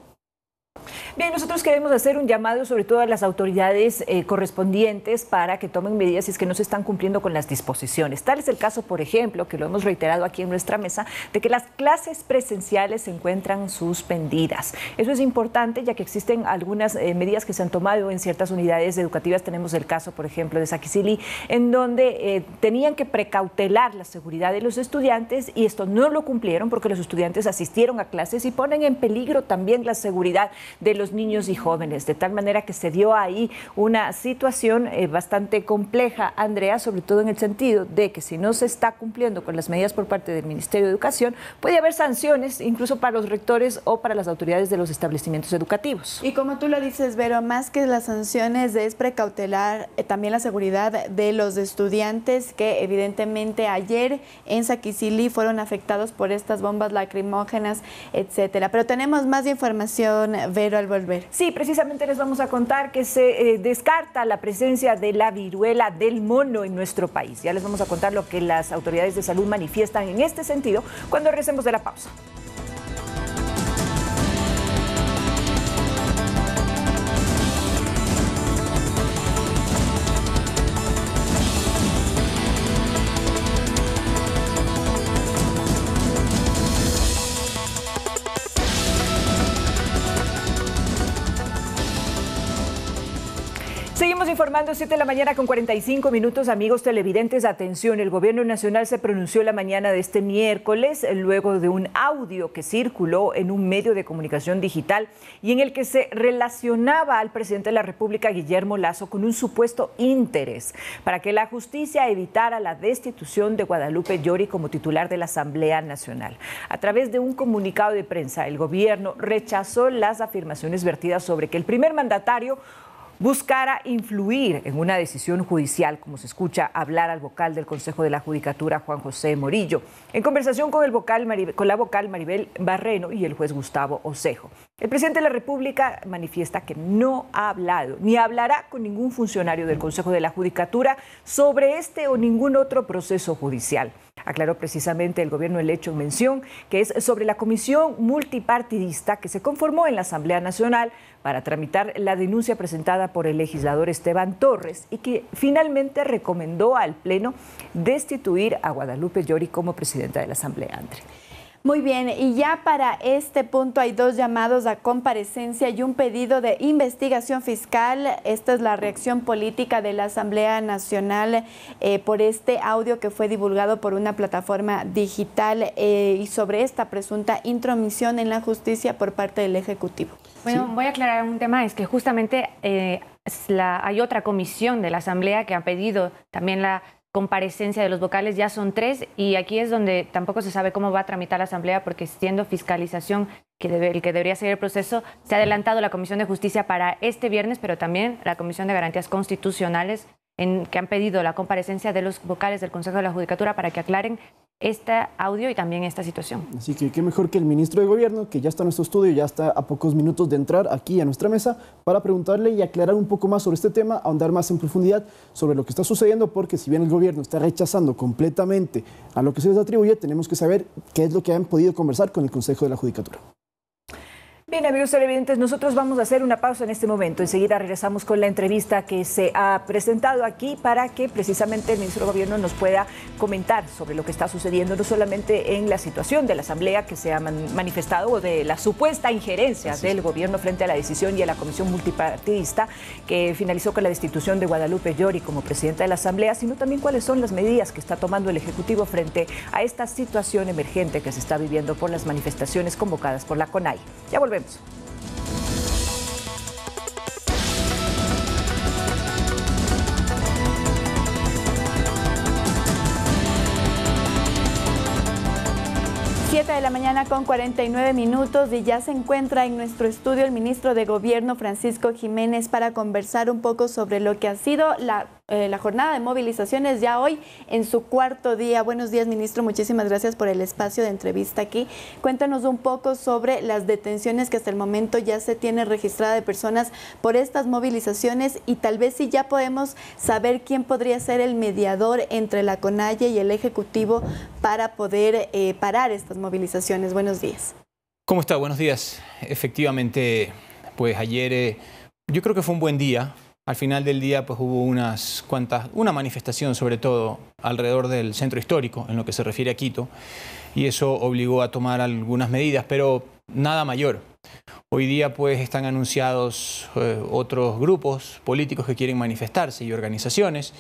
Bien, nosotros queremos hacer un llamado sobre todo a las autoridades correspondientes para que tomen medidas si es que no se están cumpliendo con las disposiciones. Tal es el caso, por ejemplo, que lo hemos reiterado aquí en nuestra mesa, de que las clases presenciales se encuentran suspendidas. Eso es importante, ya que existen algunas medidas que se han tomado en ciertas unidades educativas. Tenemos el caso, por ejemplo, de Saquicilí, en donde tenían que precautelar la seguridad de los estudiantes, y esto no lo cumplieron porque los estudiantes asistieron a clases y ponen en peligro también la seguridad de los niños y jóvenes, de tal manera que se dio ahí una situación bastante compleja, Andrea, sobre todo en el sentido de que si no se está cumpliendo con las medidas por parte del Ministerio de Educación, puede haber sanciones incluso para los rectores o para las autoridades de los establecimientos educativos. Y como tú lo dices, Vero, más que las sanciones es precautelar también la seguridad de los estudiantes que evidentemente ayer en Saquicilí fueron afectados por estas bombas lacrimógenas, etcétera. Pero tenemos más información, Vero, al volver. Sí, precisamente les vamos a contar que se descarta la presencia de la viruela del mono en nuestro país. Ya les vamos a contar lo que las autoridades de salud manifiestan en este sentido cuando regresemos de la pausa. Seguimos informando, 7 de la mañana con 45 minutos, amigos televidentes. Atención, el Gobierno Nacional se pronunció la mañana de este miércoles luego de un audio que circuló en un medio de comunicación digital y en el que se relacionaba al presidente de la República, Guillermo Lasso, con un supuesto interés para que la justicia evitara la destitución de Guadalupe Llori como titular de la Asamblea Nacional. A través de un comunicado de prensa, el gobierno rechazó las afirmaciones vertidas sobre que el primer mandatario buscara influir en una decisión judicial, como se escucha hablar al vocal del Consejo de la Judicatura, Juan José Morillo, en conversación con la vocal Maribel Barreno y el juez Gustavo Osejo. El presidente de la República manifiesta que no ha hablado ni hablará con ningún funcionario del Consejo de la Judicatura sobre este o ningún otro proceso judicial. Aclaró precisamente el gobierno el hecho en mención, que es sobre la comisión multipartidista que se conformó en la Asamblea Nacional para tramitar la denuncia presentada por el legislador Esteban Torres y que finalmente recomendó al Pleno destituir a Guadalupe Llori como presidenta de la Asamblea. André. Muy bien, y ya para este punto hay dos llamados a comparecencia y un pedido de investigación fiscal. Esta es la reacción política de la Asamblea Nacional por este audio que fue divulgado por una plataforma digital y sobre esta presunta intromisión en la justicia por parte del Ejecutivo. Bueno, voy a aclarar un tema, es que justamente hay otra comisión de la Asamblea que ha pedido también la comparecencia de los vocales, ya son 3, y aquí es donde tampoco se sabe cómo va a tramitar la Asamblea, porque siendo fiscalización el que debería seguir el proceso, se ha adelantado la Comisión de Justicia para este viernes, pero también la Comisión de Garantías Constitucionales, que han pedido la comparecencia de los vocales del Consejo de la Judicatura para que aclaren este audio y también esta situación. Así que qué mejor que el ministro de Gobierno, que ya está en nuestro estudio, ya está a pocos minutos de entrar aquí a nuestra mesa, para preguntarle y aclarar un poco más sobre este tema, ahondar más en profundidad sobre lo que está sucediendo, porque si bien el gobierno está rechazando completamente a lo que se les atribuye, tenemos que saber qué es lo que han podido conversar con el Consejo de la Judicatura. Bien, amigos televidentes, nosotros vamos a hacer una pausa en este momento. Enseguida regresamos con la entrevista que se ha presentado aquí para que precisamente el ministro de Gobierno nos pueda comentar sobre lo que está sucediendo, no solamente en la situación de la Asamblea que se ha manifestado o de la supuesta injerencia del Gobierno frente a la decisión y a la comisión multipartidista que finalizó con la destitución de Guadalupe Llori como presidenta de la Asamblea, sino también cuáles son las medidas que está tomando el Ejecutivo frente a esta situación emergente que se está viviendo por las manifestaciones convocadas por la CONAIE. Ya volvemos. 7 de la mañana con 49 minutos y ya se encuentra en nuestro estudio el ministro de Gobierno Francisco Jiménez para conversar un poco sobre lo que ha sido la jornada de movilizaciones ya hoy en su 4.º día. Buenos días, ministro, muchísimas gracias por el espacio de entrevista aquí. Cuéntanos un poco sobre las detenciones que hasta el momento ya se tiene registrada de personas por estas movilizaciones y tal vez si ya podemos saber quién podría ser el mediador entre la CONAIE y el Ejecutivo para poder parar estas movilizaciones. Buenos días. ¿Cómo está? Buenos días. Efectivamente, pues ayer yo creo que fue un buen día. Al final del día pues hubo una manifestación sobre todo alrededor del centro histórico en lo que se refiere a Quito y eso obligó a tomar algunas medidas, pero nada mayor. Hoy día pues están anunciados otros grupos políticos que quieren manifestarse y organizaciones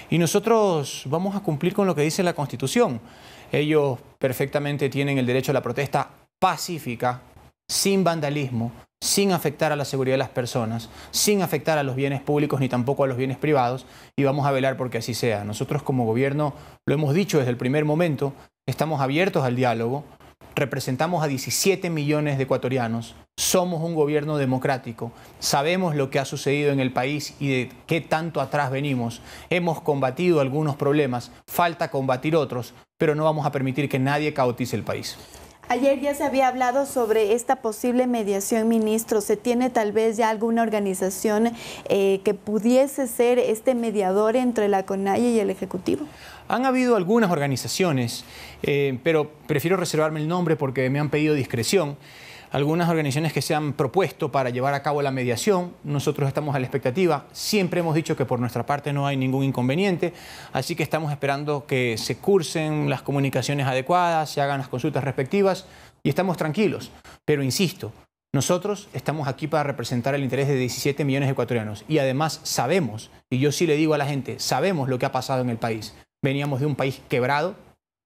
y nosotros vamos a cumplir con lo que dice la Constitución. Ellos perfectamente tienen el derecho a la protesta pacífica, sin vandalismo, sin afectar a la seguridad de las personas, sin afectar a los bienes públicos ni tampoco a los bienes privados y vamos a velar porque así sea. Nosotros como gobierno, lo hemos dicho desde el primer momento, estamos abiertos al diálogo, representamos a 17 millones de ecuatorianos, somos un gobierno democrático, sabemos lo que ha sucedido en el país y de qué tanto atrás venimos, hemos combatido algunos problemas, falta combatir otros, pero no vamos a permitir que nadie caotice el país. Ayer ya se había hablado sobre esta posible mediación, ministro. ¿Se tiene tal vez ya alguna organización que pudiese ser este mediador entre la CONAIE y el Ejecutivo? Han habido algunas organizaciones, pero prefiero reservarme el nombre porque me han pedido discreción. Algunas organizaciones que se han propuesto para llevar a cabo la mediación. Nosotros estamos a la expectativa. Siempre hemos dicho que por nuestra parte no hay ningún inconveniente, así que estamos esperando que se cursen las comunicaciones adecuadas, se hagan las consultas respectivas y estamos tranquilos. Pero insisto, nosotros estamos aquí para representar el interés de 17 millones de ecuatorianos y además sabemos, y yo sí le digo a la gente, sabemos lo que ha pasado en el país. Veníamos de un país quebrado,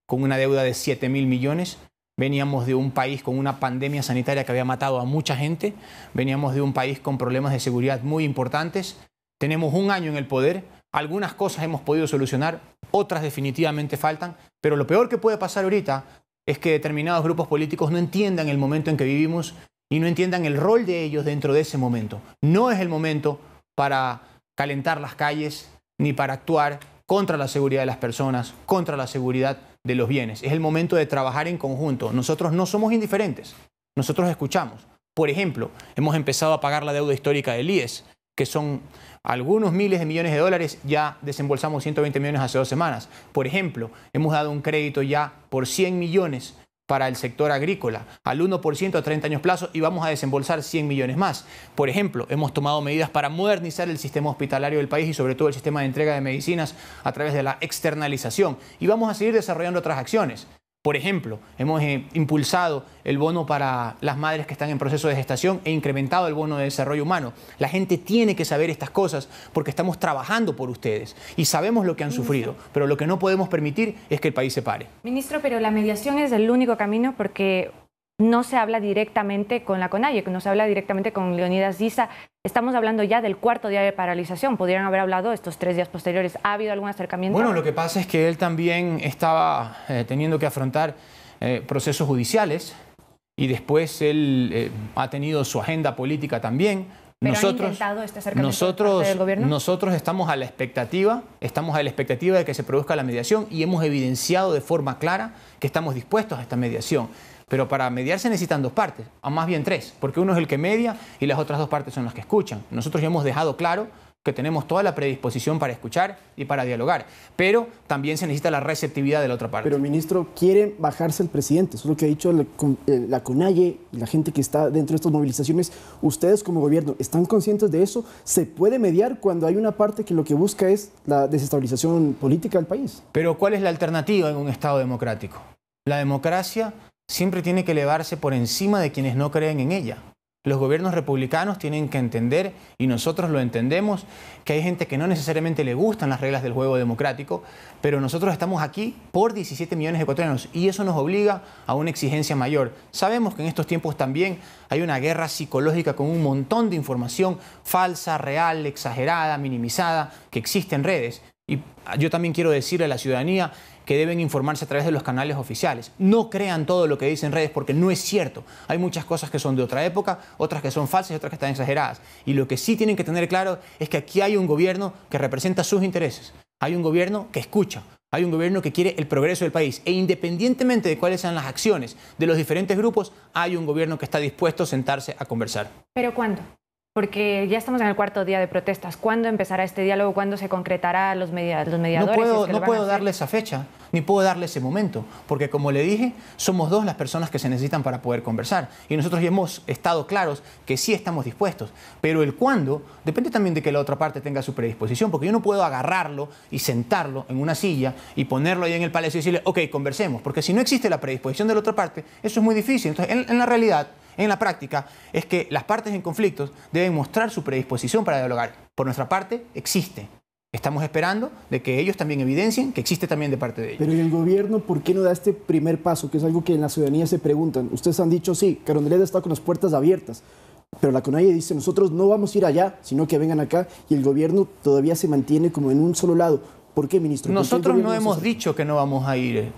con una deuda de 7.000 millones, veníamos de un país con una pandemia sanitaria que había matado a mucha gente, veníamos de un país con problemas de seguridad muy importantes, tenemos un año en el poder, algunas cosas hemos podido solucionar, otras definitivamente faltan, pero lo peor que puede pasar ahorita es que determinados grupos políticos no entiendan el momento en que vivimos y no entiendan el rol de ellos dentro de ese momento. No es el momento para calentar las calles ni para actuar contra la seguridad de las personas, contra la seguridad de los bienes. Es el momento de trabajar en conjunto. Nosotros no somos indiferentes, nosotros escuchamos. Por ejemplo, hemos empezado a pagar la deuda histórica del IES, que son algunos miles de millones de dólares, ya desembolsamos 120 millones hace 2 semanas. Por ejemplo, hemos dado un crédito ya por 100 millones para el sector agrícola, al 1% a 30 años plazo y vamos a desembolsar 100 millones más. Por ejemplo, hemos tomado medidas para modernizar el sistema hospitalario del país y sobre todo el sistema de entrega de medicinas a través de la externalización y vamos a seguir desarrollando otras acciones. Por ejemplo, hemos impulsado el bono para las madres que están en proceso de gestación e incrementado el bono de desarrollo humano. La gente tiene que saber estas cosas porque estamos trabajando por ustedes y sabemos lo que han sufrido, pero lo que no podemos permitir es que el país se pare. Ministro, pero la mediación es el único camino porque no se habla directamente con la CONAIE, no se habla directamente con Leonidas Diza. Estamos hablando ya del 4º día de paralización. Podrían haber hablado estos 3 días posteriores. ¿Ha habido algún acercamiento? Bueno, lo que pasa es que él también estaba teniendo que afrontar procesos judiciales y después él ha tenido su agenda política también. ¿Pero han intentado este acercamiento de parte del gobierno? Nosotros estamos a la expectativa de que se produzca la mediación y hemos evidenciado de forma clara que estamos dispuestos a esta mediación. Pero para mediar se necesitan 2 partes, o más bien 3, porque uno es el que media y las otras 2 partes son las que escuchan. Nosotros ya hemos dejado claro que tenemos toda la predisposición para escuchar y para dialogar, pero también se necesita la receptividad de la otra parte. Pero, ministro, quiere bajarse el presidente, eso es lo que ha dicho la CONAIE y la gente que está dentro de estas movilizaciones. ¿Ustedes como gobierno están conscientes de eso? ¿Se puede mediar cuando hay una parte que lo que busca es la desestabilización política del país? Pero ¿cuál es la alternativa en un Estado democrático? La democracia siempre tiene que elevarse por encima de quienes no creen en ella. Los gobiernos republicanos tienen que entender, y nosotros lo entendemos, que hay gente que no necesariamente le gustan las reglas del juego democrático, pero nosotros estamos aquí por 17 millones de ecuatorianos y eso nos obliga a una exigencia mayor. Sabemos que en estos tiempos también hay una guerra psicológica con un montón de información falsa, real, exagerada, minimizada, que existe en redes. Y yo también quiero decirle a la ciudadanía que deben informarse a través de los canales oficiales. No crean todo lo que dicen redes porque no es cierto. Hay muchas cosas que son de otra época, otras que son falsas y otras que están exageradas. Y lo que sí tienen que tener claro es que aquí hay un gobierno que representa sus intereses. Hay un gobierno que escucha. Hay un gobierno que quiere el progreso del país. E independientemente de cuáles sean las acciones de los diferentes grupos, hay un gobierno que está dispuesto a sentarse a conversar. ¿Pero cuándo? Porque ya estamos en el 4º día de protestas. ¿Cuándo empezará este diálogo? ¿Cuándo se concretará los mediadores? No puedo darle esa fecha, ni puedo darle ese momento, porque como le dije, somos 2 las personas que se necesitan para poder conversar. Y nosotros ya hemos estado claros que sí estamos dispuestos, pero el cuándo depende también de que la otra parte tenga su predisposición, porque yo no puedo agarrarlo y sentarlo en una silla y ponerlo ahí en el palacio y decirle, ok, conversemos, porque si no existe la predisposición de la otra parte, eso es muy difícil. Entonces, en la realidad, en la práctica, es que las partes en conflictos deben mostrar su predisposición para dialogar. Por nuestra parte, existe. Estamos esperando de que ellos también evidencien que existe también de parte de ellos. Pero ¿y el gobierno por qué no da este primer paso? Que es algo que en la ciudadanía se preguntan. Ustedes han dicho, sí, Carondelet está con las puertas abiertas, pero la CONAIE dice, nosotros no vamos a ir allá, sino que vengan acá, y el gobierno todavía se mantiene como en un solo lado. ¿Por qué, ministro? Nosotros no hemos dicho que no vamos a ir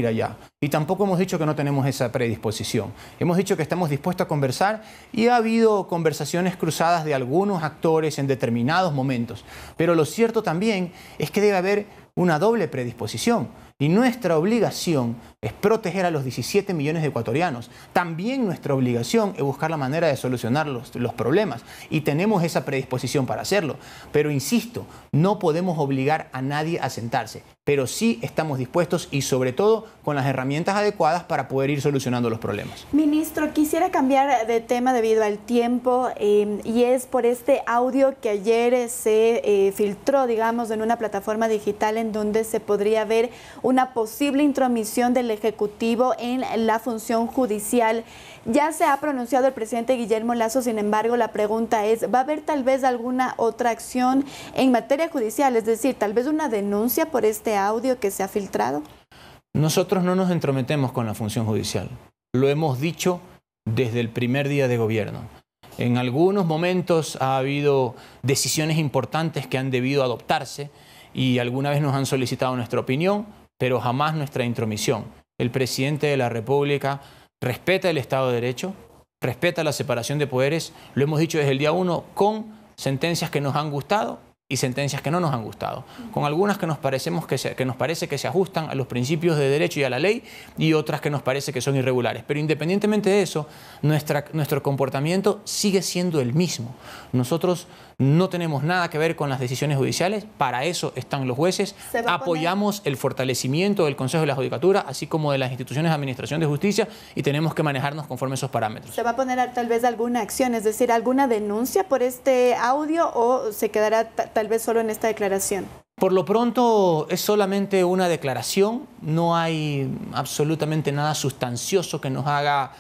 allá. Y tampoco hemos dicho que no tenemos esa predisposición. Hemos dicho que estamos dispuestos a conversar y ha habido conversaciones cruzadas de algunos actores en determinados momentos. Pero lo cierto también es que debe haber una doble predisposición. Y nuestra obligación es proteger a los 17 millones de ecuatorianos. También nuestra obligación es buscar la manera de solucionar los problemas. Y tenemos esa predisposición para hacerlo. Pero insisto, no podemos obligar a nadie a sentarse. Pero sí estamos dispuestos y sobre todo con las herramientas adecuadas para poder ir solucionando los problemas. Ministro, quisiera cambiar de tema debido al tiempo y es por este audio que ayer se filtró, digamos, en una plataforma digital en donde se podría ver una posible intromisión del Ejecutivo en la función judicial. Ya se ha pronunciado el presidente Guillermo Lasso, sin embargo, la pregunta es, ¿va a haber tal vez alguna otra acción en materia judicial? Es decir, tal vez una denuncia por este audio que se ha filtrado. Nosotros no nos entrometemos con la función judicial. Lo hemos dicho desde el primer día de gobierno. En algunos momentos ha habido decisiones importantes que han debido adoptarse y alguna vez nos han solicitado nuestra opinión, pero jamás nuestra intromisión. El presidente de la República respeta el Estado de Derecho, respeta la separación de poderes, lo hemos dicho desde el día 1, con sentencias que nos han gustado y sentencias que no nos han gustado, con algunas que nos parece que se ajustan a los principios de derecho y a la ley y otras que nos parece que son irregulares. Pero independientemente de eso, nuestro comportamiento sigue siendo el mismo. Nosotros no tenemos nada que ver con las decisiones judiciales, para eso están los jueces. Apoyamos el fortalecimiento del Consejo de la Judicatura, así como de las instituciones de administración de justicia, y tenemos que manejarnos conforme a esos parámetros. ¿Se va a poner tal vez alguna acción, es decir, alguna denuncia por este audio o se quedará tal vez solo en esta declaración? Por lo pronto es solamente una declaración, no hay absolutamente nada sustancioso que nos haga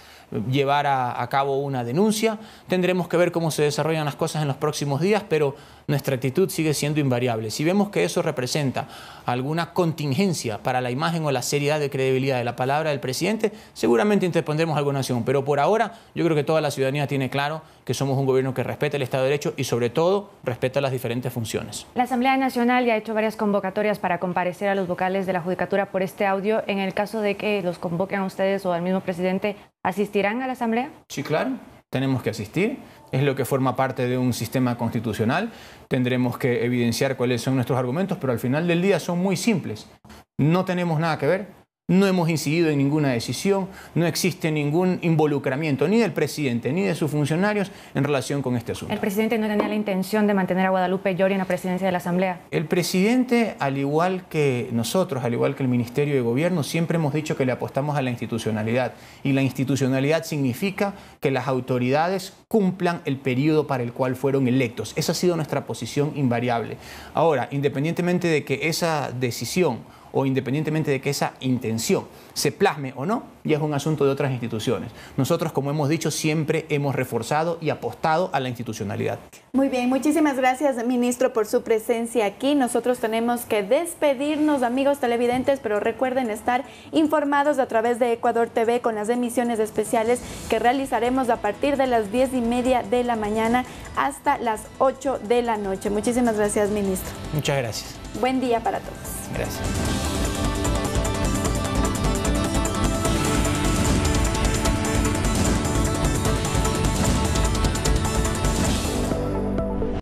llevar a cabo una denuncia. Tendremos que ver cómo se desarrollan las cosas en los próximos días, pero nuestra actitud sigue siendo invariable. Si vemos que eso representa alguna contingencia para la imagen o la seriedad de credibilidad de la palabra del presidente, seguramente interpondremos alguna acción. Pero por ahora yo creo que toda la ciudadanía tiene claro que somos un gobierno que respeta el Estado de Derecho y sobre todo respeta las diferentes funciones. La Asamblea Nacional ya ha hecho varias convocatorias para comparecer a los vocales de la Judicatura por este audio. En el caso de que los convoquen a ustedes o al mismo presidente, ¿asistirán a la Asamblea? Sí, claro. Tenemos que asistir. Es lo que forma parte de un sistema constitucional. Tendremos que evidenciar cuáles son nuestros argumentos, pero al final del día son muy simples. No tenemos nada que ver. No hemos incidido en ninguna decisión, no existe ningún involucramiento ni del presidente ni de sus funcionarios en relación con este asunto. ¿El presidente no tenía la intención de mantener a Guadalupe Llori en la presidencia de la Asamblea? El presidente, al igual que nosotros, al igual que el Ministerio de Gobierno, siempre hemos dicho que le apostamos a la institucionalidad. Y la institucionalidad significa que las autoridades cumplan el periodo para el cual fueron electos. Esa ha sido nuestra posición invariable. Ahora, independientemente de que esa decisión o independientemente de que esa intención se plasme o no, ya es un asunto de otras instituciones. Nosotros, como hemos dicho, siempre hemos reforzado y apostado a la institucionalidad. Muy bien, muchísimas gracias, ministro, por su presencia aquí. Nosotros tenemos que despedirnos, amigos televidentes, pero recuerden estar informados a través de Ecuador TV con las emisiones especiales que realizaremos a partir de las 10:30 de la mañana hasta las 8 de la noche. Muchísimas gracias, ministro. Muchas gracias. Buen día para todos. Gracias.